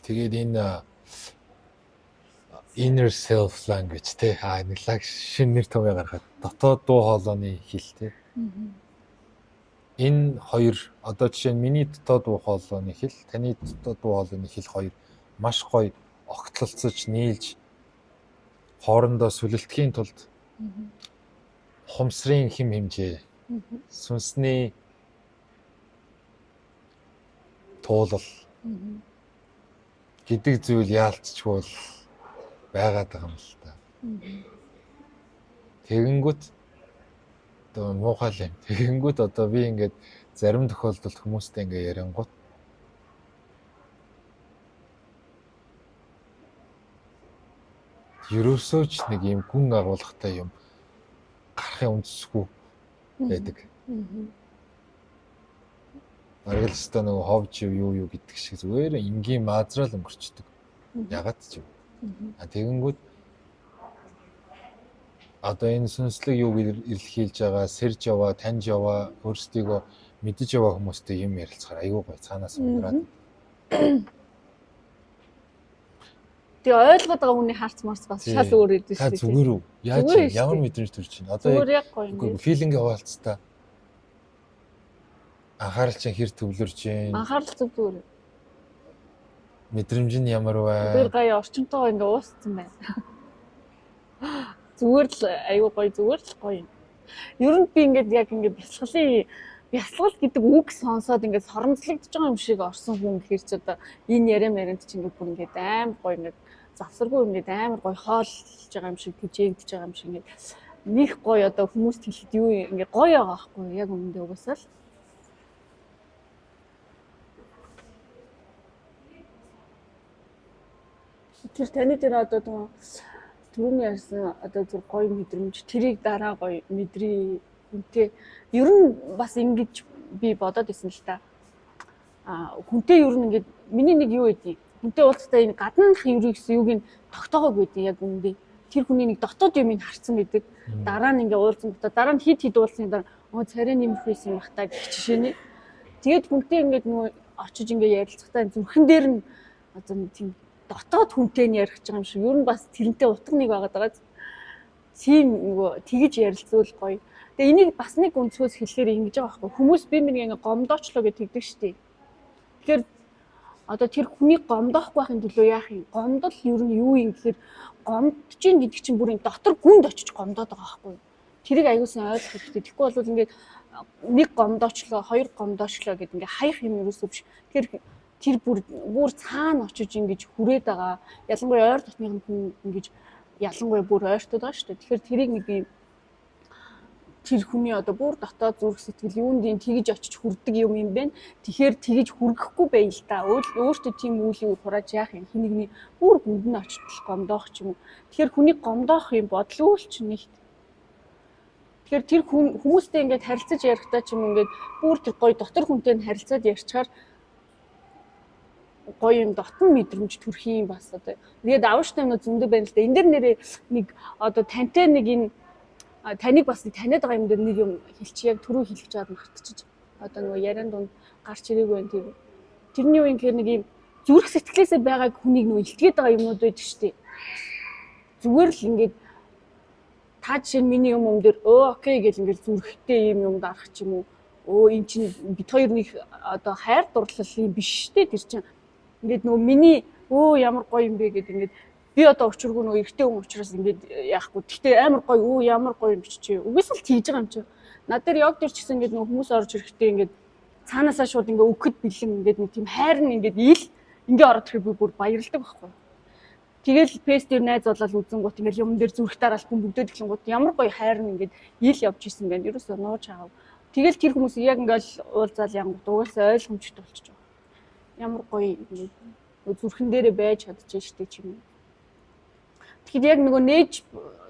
Тэгээд энэ inner self language те нэг шинэ нэр томьёо гаргаад дотоод дуу хоолойны хэл те. Энэ хоёр одоо жишээ нь миний дотоод дуу хоолойны хэл, таны дотоод дуу хоолойны хэл хоёр маш гоё огтлолцож нийлж хоорондоо сүлэлдэхийн тулд хумсрын хэм хэмжээ, сүнсний туулал гэдэг зүйл яалтчгүй байгаад байгаа юм л та. Тэгэнгүүт одоо муухай юм. Тэгэнгүүт одоо би ингээд зарим тохиолдолд хүмүүстэй ингээ ярингууд ерөөсөө ч нэг юм гүн агуулгатай юм гарахын үндэсгүй байдаг. Бараг л өстой нөгөө ховж юу гэдэг шиг зүгээр энгийн маазраал өнгөрчдөг. Ягаад ч юм. Тэгэнгүүт одоо энэ сүнслэг юуг илэрхийлж байгаа, сэрж яваа, таньж яваа, өөрсдийгөө мэдэж яваа хүмүүстэй юм ярилцахаар айгүй гоё цаанаас ундраад. Тэгээ ойлгоод байгаа хүний харц марц бас шал өөр идэв шүү дээ. Зүгээр үү? Яаж ямар мэдрэмж төрж байна? Одоо яг гоё юм. Филинг хаваалцтай. Анхаарал чинь хэр төвлөрж байна? Анхаарал зүгээр. Мэдрэмж нь ямар вэ? Тэр гай орчимтойгоо ингээ уусцсан байна. Зүгээр л аюу гоё зүгээр л гоё. Ер нь би ингээд яг ингээ бясалгал гэдэг үг сонсоод ингээд соромжлогдож байгаа юм шиг орсон хүн гэхэр чи одоо энэ ярианд чи ингээд бүр ингээд амар гоё ингээд завсаргүй ингээд амар гоё хоолж байгаа юм шиг тэжээгдэж байгаа юм шиг ингээд нэг гоё одоо хүмүүст хэлэхэд юу ингээд гоё байгаа байхгүй яг өмнөдөө угаасаа л тэр таны дээр одоо түрүүний ярьсан одоо зүр гоё мэдрэмж тэрийг дараа гоё мэдрээ хүнтэй ер нь бас ингэж би бодоод исэн л та. Хүнтэй ер нь ингээд миний нэг юу байдیں۔ Хүнтэй уулзахдаа энэ гаднах юу гэсэн юуг нь тогтоогоогүй байдیں۔ Яг үндэ тэр хүний нэг дотоод юм харцсан байдаг. Дараа нь ингээ уулзсан дотоо дараа нь хид уулзсан дараа царай нэмэрхүйсэн юм бахтаа гэх жишээний. Тэгээд хүнтэй ингээд нөгөө очиж ингээ ярилцахтаа зүрхэн дээр нь одоо тийм дотоод хүнтэй нь ярих гэж байгаа юм шиг ер нь бас тэрнтэй утга нэг байгаад байгаа. Тийм нөгөө тэгж ярилцвал гоё. Тэгээ энийг бас нэг өнцгөөс хэлэхээр ингэж байгаа байхгүй. Хүмүүс би минь ингээ гомдоочлоо гэж тэгдэг штеп. Тэгэхээр одоо тэр хүний гомдоохгүй байхын төлөө яах юм? Гомдол ер нь юу юм гэхээр гомдож ийн гэдэг чинь бүр энэ дотор гүнд очиж гомдоод байгаа байхгүй. Тэрийг аюулсан ойлгох хэрэгтэй. Тэгэхгүй бол ингээд нэг гомдоочлоо, хоёр гомдоочлоо гэд ингээ хаях юм ерөөсөө биш. Тэгэхээр тэр бүр цаана очиж ингэж хүрээд байгаа. Ялангуяа ойр дотны хүн ингэж ялангуяа бүр ойртод байгаа шүү дээ. Тэгэхээр тэрийг нэг юм тэр хүний одоо бүр дотоод зүрх сэтгэл юунд юм тэгж очиж хүрдэг юм бэ? Тэгэхээр тэгж хүргэхгүй байл та. Өөртөө тийм үйлийг хурааж яах юм? Хинэгний бүр гүнд нь очиж гомдоох ч юм уу. Тэгэхээр хүний гомдоох юм бодлоо л ч нэгт. Тэгэхээр тэр хүмүүстэй ингээд харилцаж ярихдаа ч юм ингээд бүр тэр гоё дотор хүнтэй нь харилцаад ярьчаар гоё юм дотн мэдрэмж төрх юм бас одоо. Тэгээд авштай юм зөндөө байна л да. Энд дэр нэрээ нэг одоо тантай нэг энэ таныг бас таниад байгаа юм дээр нэг юм хэлчих яг түрүү хэлчих чад мартчих. Одоо нөгөө яриан дунд гарч ирээгүй байх тийм. Тэрний үеийн гэхээр нэг юм зүрх сэтгэлээсээ байгааг хүнийг нөгөө илтгээд байгаа юмнууд байдаг шүү дээ. Зүгээр л ингээд та жишээ нь миний юм дээр окей гэж ингээд зүрхтэй юм дарах ч юм уу. Эн чинь бит хоёр нэг одоо хайр дурлал юм биш шүү дээ тэр чинь. Ингээд нөгөө миний ямар гоё юм бэ гэдэг ингээд би одоо өчргөө нөгөө эрэгтэй хүн учраас ингээд яахгүй. Гэхдээ амар гоё ямар гоё юм чи. Үгүйс л хийж байгаа юм чи. Над дээр яг дээр ч гэсэн ингээд нөгөө хүмүүс орж ирэхдээ ингээд цаанаасаа шууд ингээд өгөхөд бэлэн ингээд нэг тийм хайр нь ингээд ил ингээд ороод ирэхэд би бүр баярлдаг байхгүй. Тэгэл фэйс дээр найз болол үзэнгуут ингээд юм дээр зүрх дараалт бүгдөө тэглэнгуут ямар гоё хайр нь ингээд ил явж исэн гэн ерөөсөө нууж аав. Тэгэл тэр хүмүүс яг ингээд уулзаал янгууд угаасаа ойлгомжтой болчихж байгаа. Ямар гоё ингээд зүрхэн дээрээ байж чадчих штеп ч юм. Тэгэхэд яг нөгөө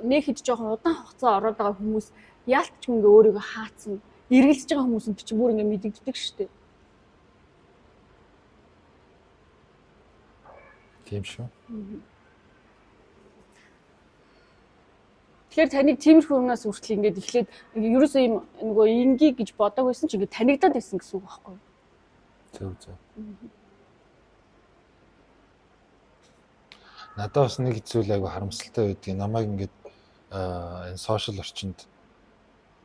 нээхэд жоохон удаан хугацаа ороод байгаа хүмүүс яалтч ингээ өөрийгөө хаацсан эргэлж байгаа хүмүүсэнд чи бүр ингээ мэдэгддэг штеп. Тийм шүү. Тэгэхээр таныг тиймэрхүү юмнаас хүртэл ингээд эхлээд ерөөсөө юм нөгөө инги гэж бодог байсан ч ингээд танигдаад байсан гэсэн үг байхгүй юу? Зөв. Надад бас нэг зүйл айгу харамсалтай байдгийг намайг ингээд энэ сошиал орчинд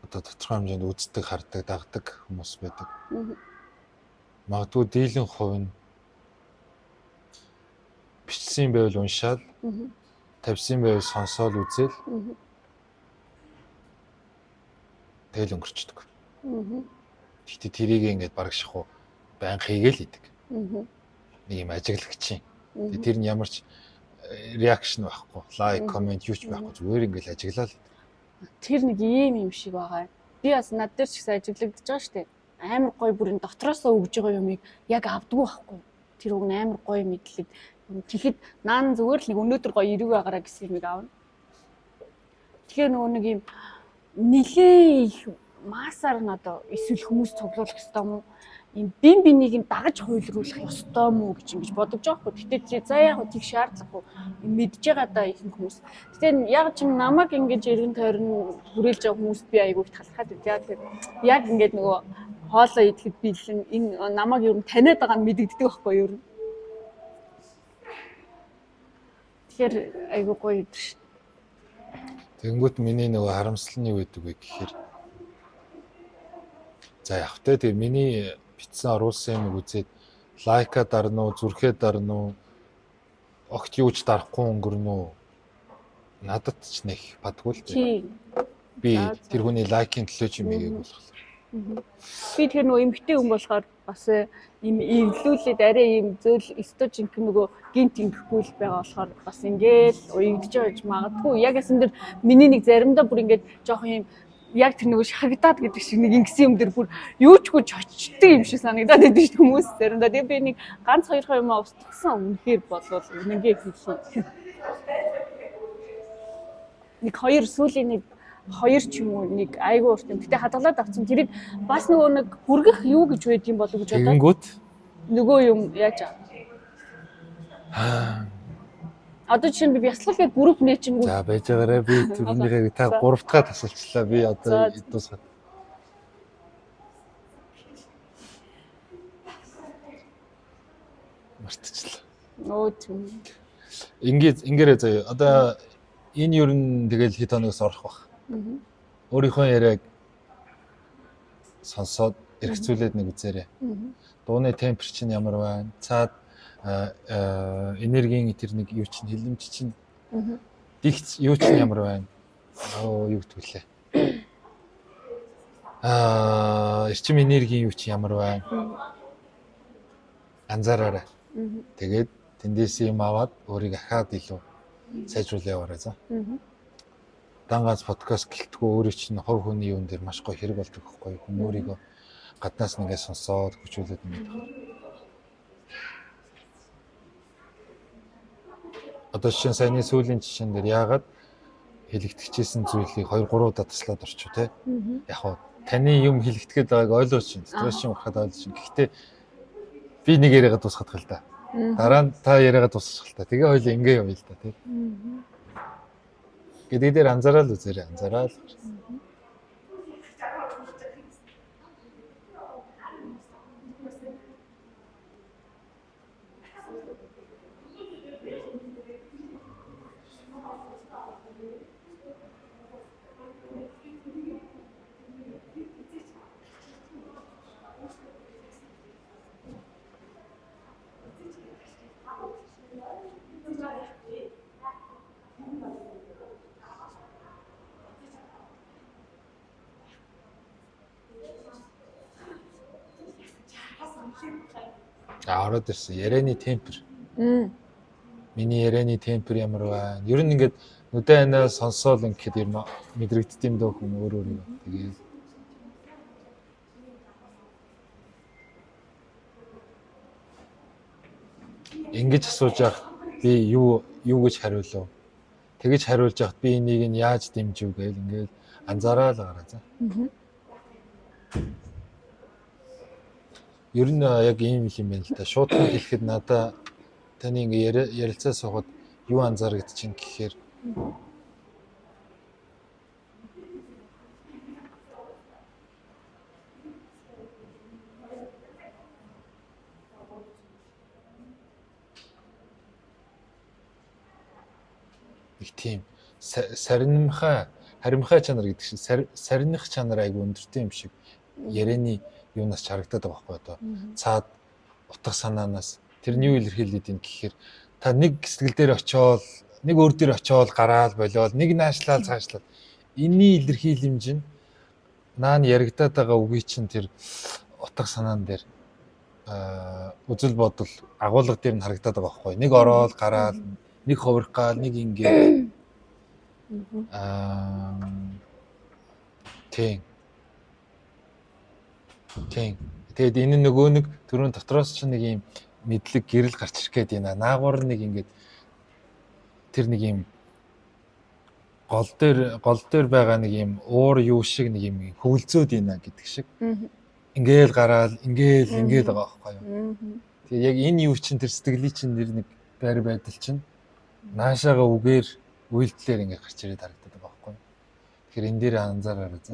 одоо тодорхой хэмжээнд үздэг, хардаг, дагдаг хүмүүс байдаг. Магадгүй дийлэн хувь нь бичсэн байвал уншаал, тавьсан байвал сонсоол үзэл. Тэгэл өнгөрчдөг. Гэхдээ тэрийг ингээд бараг шахуу байнга хийгээл идэг. Нэг юм ажиглагч юм. Тэр нь ямар ч реакшн байхгүй, лайк, комент юу ч байхгүй, зүгээр ингээл ажиглал. Тэр нэг юм шиг байгаа. Би бас над дээр ч гэсэн ажиглагдаж байгаа штеп. Амар гоё бүрийн дотроосоо өгж байгаа юмыг яг авдгүй байхгүй. Тэр үг амар гоё мэдлэг. Тэгэхэд наан зүгээр л нэг өнөөдөр гоё ирэг байгаараа гэсэн юмыг аавна. Тэгэхээр нөгөө нэг юм нэлээ их маасаар нь одоо эсвэл хүмүүс цуглуулах ёстой юм уу? Им бин бинийг дагаж хуйлруулах ёстой мүү гэж ингэж бодож байгаа хгүй. Гэтэ за яг тийг шаардлагагүй мэдж байгаа да ихэнх хүмүүс. Гэтэ яг ч намайг ингэж эргэн тойрон хүрээлж байгаа хүмүүст би айгүй их талхаад байна. Тэгэхээр яг ингэж нөгөө хоолоо идэхэд бэлэн энэ намайг ер нь таниад байгаа нь мэдэгддэг байхгүй юу? Тэгэхээр айгүй гоё идэв ш. Тэнгүүт миний нөгөө харамсалны юу гэдэг вэ гэхээр за яг тэ тэр миний бичсэн оруулсан юм үзээд лайка дарна уу, зүрхээ дарна уу, огт юуч дарахгүй өнгөрнө үү? Надад ч нэг бадгүй л дээ. Би тэр хүний лайкийн төлөө ч юм ийгээг болох. Би тэр нөгөө эмгтэй хүн болохоор бас им эвлүүлээд арай им зөөл стож инх нөгөө гинт имхгүй л байгаа болохоор бас ингээл уягдж байж магадгүй. Яг ясан дээр миний нэг заримдаа бүр ингээд жоохон юм яг тэр нөгөө шахагдаад гэдэг шиг нэг ингэсэн юм дээр бүр юу ч гүйж очдөг юм шиг санагдаад байдаг шүү хүмүүс заримдаа. Тэгээ би нэг ганц хоёр юм устгасан үнэхээр болвол үнэнгээ хийлээ. Нэг хоёр сүүлийн нэг хоёр ч юм уу нэг айгүй урт юм. Гэтэ хадгалаад авсан. Тэрийг бас нөгөө нэг хүргэх юу гэж байдгийн болов гэж бодоод. Тэгэнгүүт нөгөө юм яаж одоо чинь би бяцлал гээд групп нээчингүү. За байж байгаарэ би түрүүнийхээ та 3 дахь тасалчлаа. Би одоо дуусгаад. Мартчихлаа. Нөө тийм. Ингээрээ заяа. Одоо энэ юу н тэгэл хэд хоногоос орох бах. Өөрийнхөө яриаг сонсоод эргцүүлээд нэг үзээрэй. Дууны темпер чинь ямар байна? Цаад энергийн тэр нэг юу чинь хилэмж чинь дигц юу чинь ямар байна? Юу гэдгүүлээ. Эрчим энергийн юу чинь ямар байна? Анзаараарай. Тэгээд тэндээс юм аваад өөрийг ахаад илүү сайжруулах яваарай за. Дангац подкаст гэлтгүү өөрөө чинь хов хүний юун дээр маш гоё хэрэг болдог байхгүй юу? Хүн өөрийгөө гаднаас нэгээ сонсоод хүчүүлээд ингээд байна. Одоо жишээ саяны сүүлийн жишээн дээр яагаад хэлэгдэжсэн зүйлийг 2 3 удаа таслаад орчих те. Яг хоо таны юм хэлэгдэхэд байгааг ойлгож чинь стресс юм урахад ойлгож чинь. Гэхдээ би нэг яриагаа дуусгах л да. Дараа нь та яриагаа дуусгах л та. Тэгээ хоёул ингээ явъя л да те. Гэдэг дээр анзаараад үзээрэй, анзаараад. Ороод ирсэн. Ярианы темпер. Миний ярианы темпер ямар байна? Ер нь ингээд нүдэн анаа сонсоол ингээд ер нь мэдрэгддэг юм дөө хүн өөр өөр. Тэгээд ингэж асууж явах би юу гэж хариулав? Тэгэж хариулж явахад би энийг нь яаж дэмжив гээл ингээд анзаараа л гараа за. Ер нь яг ийм юм байна л да. Шууд хэлэхэд надаа таны ингээ ярилцаа суугаад юу анзаарэгдэж чинь гэхээр их тийм харимхай чанар гэдэг шиг сарних чанар айгүй өндөртэй юм шиг ярианы юунаас харагдаад байгаа байхгүй одоо цаад утга санаанаас тэрний юу илэрхийлээд юм гэхээр та нэг сэтгэл дээр очиод нэг өөр дээр очиод гараал болоод нэг наашлаад цаашлаад энэний илэрхийлэмж нь наан яригадаад байгаа үгүй чинь тэр утга санаан дээр үзэл бодол агуулга дээр нь харагдаад байгаа байхгүй нэг ороод гараал нэг ховрох гал нэг ингээд тийм тэгээд энэ нөгөө нэг түрүүн дотроос ч нэг юм мэдлэг гэрэл гарч ирэх гээд байна. Наагур нэг ингээд тэр нэг юм гол дээр байгаа нэг юм уур юу шиг нэг юм хөвөлцөөд байна гэдэг шиг. Ингээл гараал ингээл байгаа байхгүй юу. Тэгээд яг энэ юу чинь тэр сэтгэлийн чинь нэр нэг байр байдал чинь наашаага үгээр үйлдэлээр ингээд гарч ирээд харагдаад байгаа байхгүй юу. Тэгэхээр энэ дээр анзаараарай за.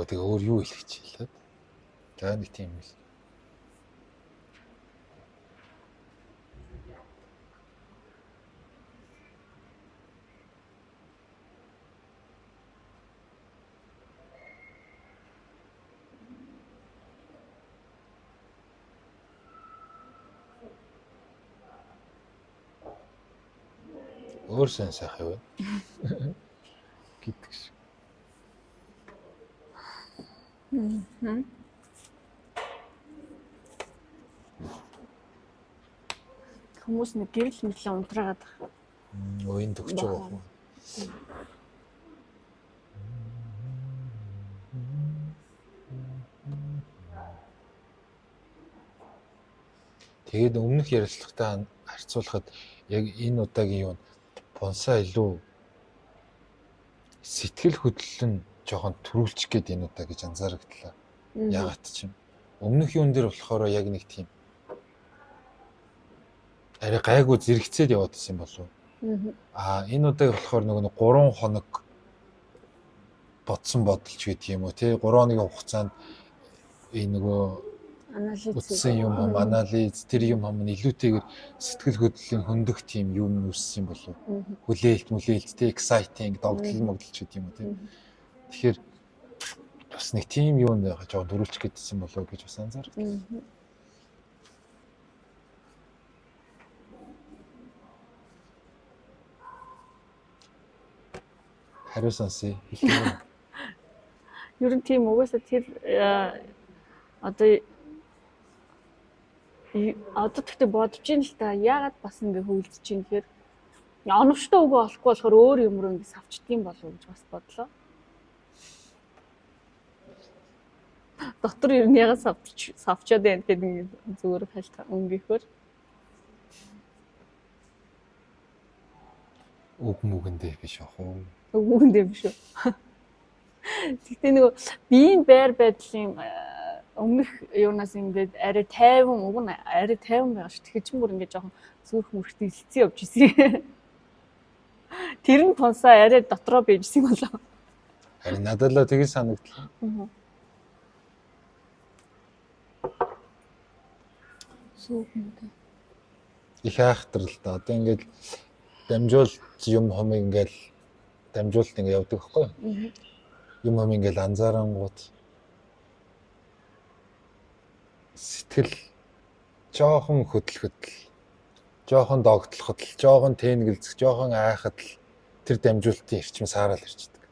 Тэгээ өөр юу хэлэх чийлээд. За нэг тийм л. Өөр сэн сайх юу? Гэдэг шиг. Хүмүүс нэг гэрэл мэтлээ унтраагаад байгаа. Уян төгч байгаа юм. Тэгээд өмнөх ярилцлагатай харьцуулахад яг энэ удаагийн юу бонсаа илүү сэтгэл хөдлөл нь жоохон төрүүлчих гээд энэ удаа гэж анзаарагдлаа. Ягаад ч юм. Өмнөх юун дээр болохоор яг нэг тийм арай гайгүй зэрэгцээд яваад байсан юм болов. Энэ удаа болохоор нөгөө 3 хоног бодсон бодолч гэдэг юм уу тий 3 хоногийн хугацаанд энэ нөгөө утсан юм анализ тэр юм илүүтэйгээр сэтгэл хөдлөлийн хөндөх тийм юм үүссэн болов. Хүлээлт тий exciting догтлол мөгдөлч гэдэг юм уу тий. Тэгэхээр бас нэг тийм юм байгаа жоо дөрүүлчих гэдсэн болов гэж бас анзаардаг. Хариу сонсъё. Ер нь тийм угаасаа тэр одоо тэгтээ бодож ийн л та яагаад бас ингэ хөвлөж чинь гэхээр оновчтой үгүй олохгүй болохоор өөр юм руу ингэ савчдаг юм болов уу гэж бас бодлоо. Доктор ер нь яагаад савчаад байна гэдэг зүгээр хальт өнгөөхөр үг мүгэндээ биш ах уу. Үг мүгэндээ биш үү. Тэгтээ нөгөө биеийн байр байдлын өмнөх юунаас ингээд арай тайван уг нь арай тайван байгаа ш. Тэгэхээр ч бүр ингээд жоохон зүрх мөрхтэй илцсэн явж ирсэн. Тэр нь тунсаа арай дотроо байжсэн болоо. Харин надад л тэгж санагдлаа. Сүүхэнтэй. Их айхтар л да. Одоо ингээд дамжуулт юм хомыг ингээд дамжуулт ингээд явдаг байхгүй юу? Юм хом ингээд анзаарангууд сэтгэл жоохон хөдөл, жоохон догтлоход, жоохон тэнэгэлзэх, жоохон айхад тэр дамжуулалтын эрчим саарал ирчдэг.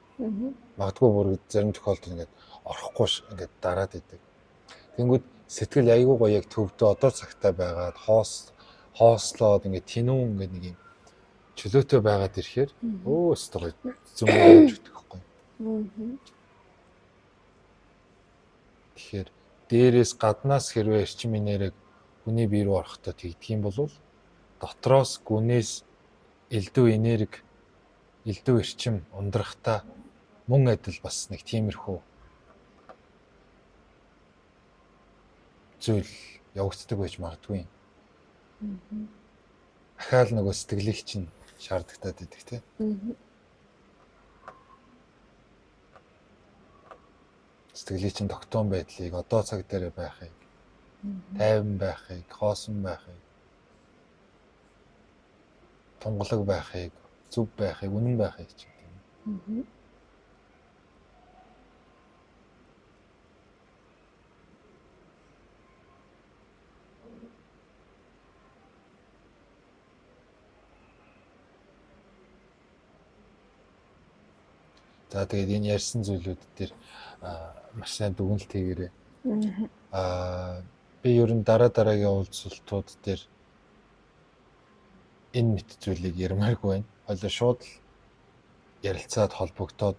Магадгүй бүр зарим тохиолдолд ингээд орохгүй ингээд дараад идэг. Тэнгүүд сэтгэл айгүй гоё яг төвдөө одоо цагтаа байгаад хоослоод ингээд тинүүн ингээд нэг юм чөлөөтэй байгаад ирэхээр өстөө зөмөж өгдөг байхгүй. Тэгэхээр дээрээс гаднаас хэрвээ эрчим энерги хүний бие рүү орохдоо тэгдэг юм бол дотроос гүнээс элдв энерги, элдв эрчим ундрахтаа мөн адил бас нэг тиймэрхүү зүйл явагддаг байж магадгүй. Ахаал нөгөө сэтгэлийг чинь шаардлагатаад идэг тий. Сэтгэлийн чинь тогтоон байдлыг одоо цаг дээр байхыг, тайван байхыг, хоосон байхыг, тунгалаг байхыг, зүв байхыг, үнэн байхыг ч гэдэг юм. За тэгээд энэ ярьсан зүйлүүд дээр маш сайн дүгнэлт хийгээрэй. Би ер нь дараагийн уулзалтууд дээр энэ мэт зүйлийг ярмааргүй байна. Хоёлоо шууд ярилцаад холбогдоод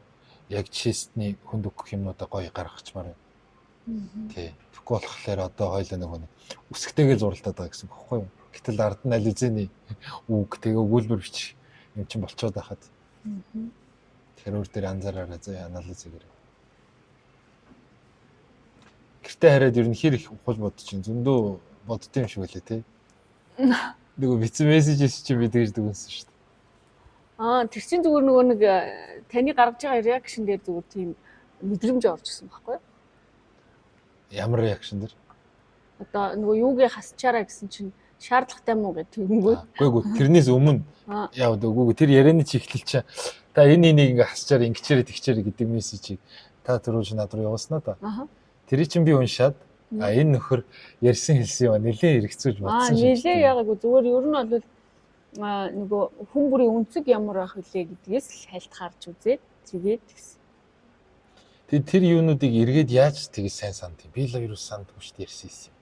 яг чистний хүнд өгөх юмнуудаа гоё гаргахчмаар байна. Тий. Тэгэхгүй болохоор одоо хоёлоо нөгөө үсгтэйгээ зуралдаад байгаа гэсэн бохоггүй юу? Гэтэл ард нь аль үзэний үг тэгээ өгүүлбэр бичих юм чинь болцоод байхад. Тэр өөр дээр анзаараарай зөө анализ хийгээрэй. Гэртээ хараад ер нь хэр их ухаж бодож чинь зөндөө боддсон юм шиг үлээ тий. Нөгөө бичсэн мессежээс чи би тэгж дүгнсэн шүү дээ. Тэр чинь зүгээр нөгөө нэг таны гаргаж байгаа реакшн дээр зүгээр тийм мэдрэмж орж ирсэн байхгүй юу? Ямар реакшн дэр? Одоо нөгөө юугээ хасчаараа гэсэн чинь шаардлагатай муу гэх тэгэнгүүт. Үгүй тэрнээс өмнө яа үгүй тэр ярианы чи эхлэл чи та энэ ингээ хасчаар ингэчээрээ тэгчээрээ гэдэг мессежийг та түрүүж над руу явуулснаа да. Тэрийг чинь би уншаад энэ нөхөр ярьсан хэлсэн юм нэлээд хэрэгцүүлж бодсон шүү. Нэлээд яагаад зүгээр ер нь бол нөгөө хүн бүрийн үнцэг ямар байх вүлээ гэдгээс л хальт харж үзээд тэгээд тэгсэн. Тэгээд тэр юунуудыг эргээд яаж тэгж сайн санд юм. Би л юу сандгүй шүү дээ ярьсан юм.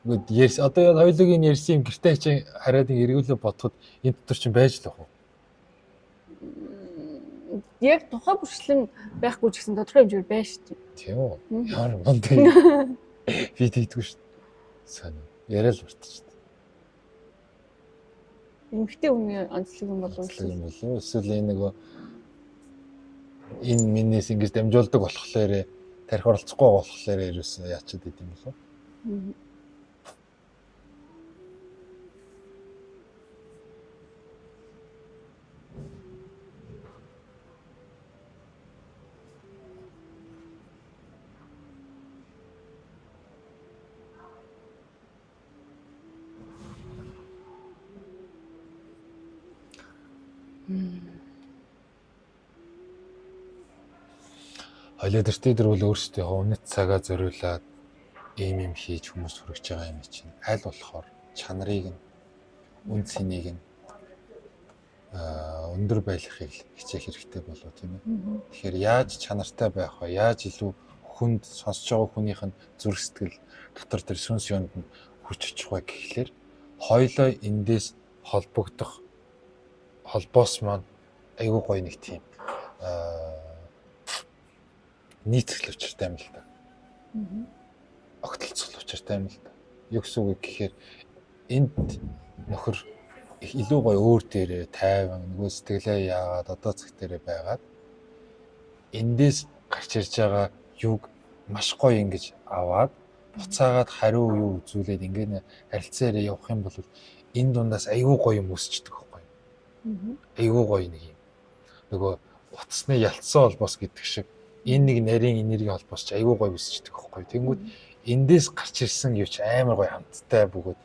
Үгүй ярьс одоо хоёулыг нь ярьсан юм гэртээ чи хараад эргүүлээ бодоход энэ дотор чинь байж л байх уу? Яг тухай бүрчлэн байхгүй ч гэсэн тодорхой хэмжээр байна шүү дээ. Тийм үү? Ямар мундаг. Би тэгдэггүй шүү дээ. Сайн яриа л мартчих шүү дээ. Эмэгтэй хүний онцлог юм болов уу? Эсвэл энэ нөгөө энэ минээс ингэж дамжуулдаг болохоор тарих оролцохгүй болохоор ерөөсөө яачаад идэм болов уу? Хоёлоо дэртэй дөрвөл өөрсдөө үнэт цагаа зориулаад ийм хийж хүмүүс хүрэж байгаа юм чинь аль болохоор чанарыг нь үн цэнийг нь өндөр байлгахыг хичээх хэрэгтэй болов тийм ээ. Тэгэхээр яаж чанартай байх вэ? Яаж илүү хүнд сонсож байгаа хүнийх нь зүрх сэтгэл дотор тэр сүнс юунд нь хүрч очих вэ гэхлээр хоёлоо эндээс холбогдох холбоос маань айгүй гоё нэг тийм нийцэл учиртай юм л да. Огтлцол учиртай юм л да. Юу гэсэн үг гэхээр энд нөхөр илүү гоё өөр дээрээ тайван нөгөө сэтгэлээ яагаад одоо цаг дээрээ байгаад эндээс гарч ирж байгаа юг маш гоё ингэж аваад буцаагаад хариу юу үзүүлээд ингээд харилцаараа явах юм бол энэ дундаас айгүй гоё юм өсчдөг байхгүй юу? Айгүй гоё нэг юм. Нөгөө утасны ялцсан холбоос гэдэг шиг энэ нэг нарийн энерги холбоос ч айгүй гоё өсчдөг байхгүй юу? Тэнгүүд эндээс гарч ирсэн юу ч амар гоё хамттай бөгөөд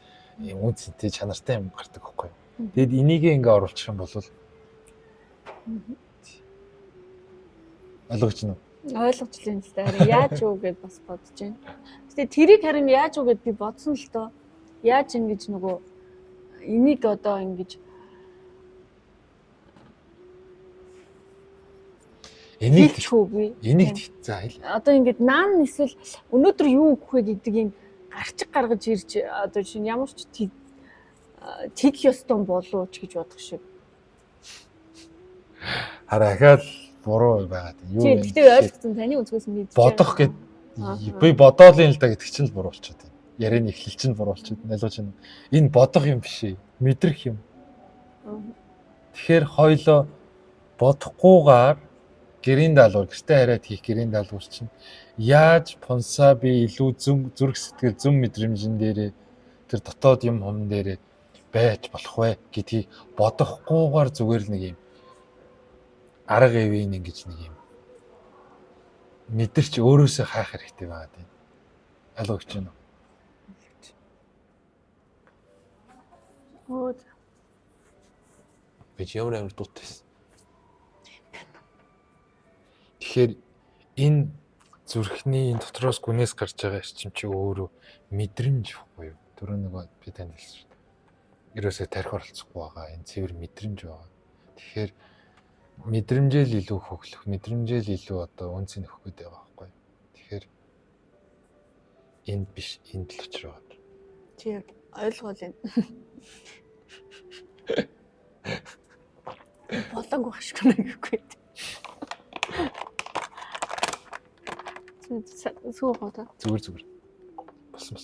юм үн цэнтэй чанартай юм гардаг байхгүй юу? Тэгэд энийг ингээ оруулчих юм бол ойлгож байна уу? Ойлгож байна л да. Яаж юу гэж бас бодож байна. Гэтэ тэрийг харин яаж юу гэд би бодсон л доо. Яаж ингэж нөгөө энийг одоо ингэж Энийг хэлчих үгүй. энийг за хэл. Одоо ингээд наан эсвэл өнөөдөр юу өгөх вэ гэдэг юм гарчиг гаргаж ирж одоо чинь ямар ч тэг ёстой болов ч гэж бодох шиг. Хараа ахаад буруу байгаад юу вэ? Тэгтээ ойлгосон таны өнцгөөс мэдчихэв. Бодох гэд би бодоол юм л да гэдэг чинь л буруу болчиход байна. Ярианы эхлэл чинь буруу болчиход налуу чинь энэ бодох юм биш ээ. Мэдрэх юм. Тэгэхээр хоёлоо бодохгүйгээр гэрийн даалгавар гэртээ хараад хийх гэрийн даалгавар чинь яаж пунсаа би илүү зүрх сэтгэл зүм мэдрэмжэн дээрээ тэр дотоод юм хум дээрээ байж болох вэ гэдгийг бодохгүйгээр зүгээр л нэг юм арга ивэн ингэж нэг юм мэдэрч өөрөөсөө хаах хэрэгтэй байгаа тийм. Алуу гэж байна уу? Оо. Би ямар дутсан. Тэгэхээр энэ зүрхний энэ дотроос гүнээс гарч байгаа эрчим чи өөрөө мэдрэмж ихгүй юу? Түрүү нэг би танд хэлсэн шүү дээ. Ерөөсөө тарих оролцохгүй байгаа. Энэ цэвэр мэдрэмж байгаа. Тэгэхээр мэдрэмжэл илүү хөглөх, мэдрэмжэл илүү одоо үнцэн өгөх гэдэг байгаа байхгүй юу? Тэгэхээр энд биш, энд л очир байгаа. Чи ойлгоол энэ. Болонгүй хашгина гэхгүй. Зүгээр. Болсон.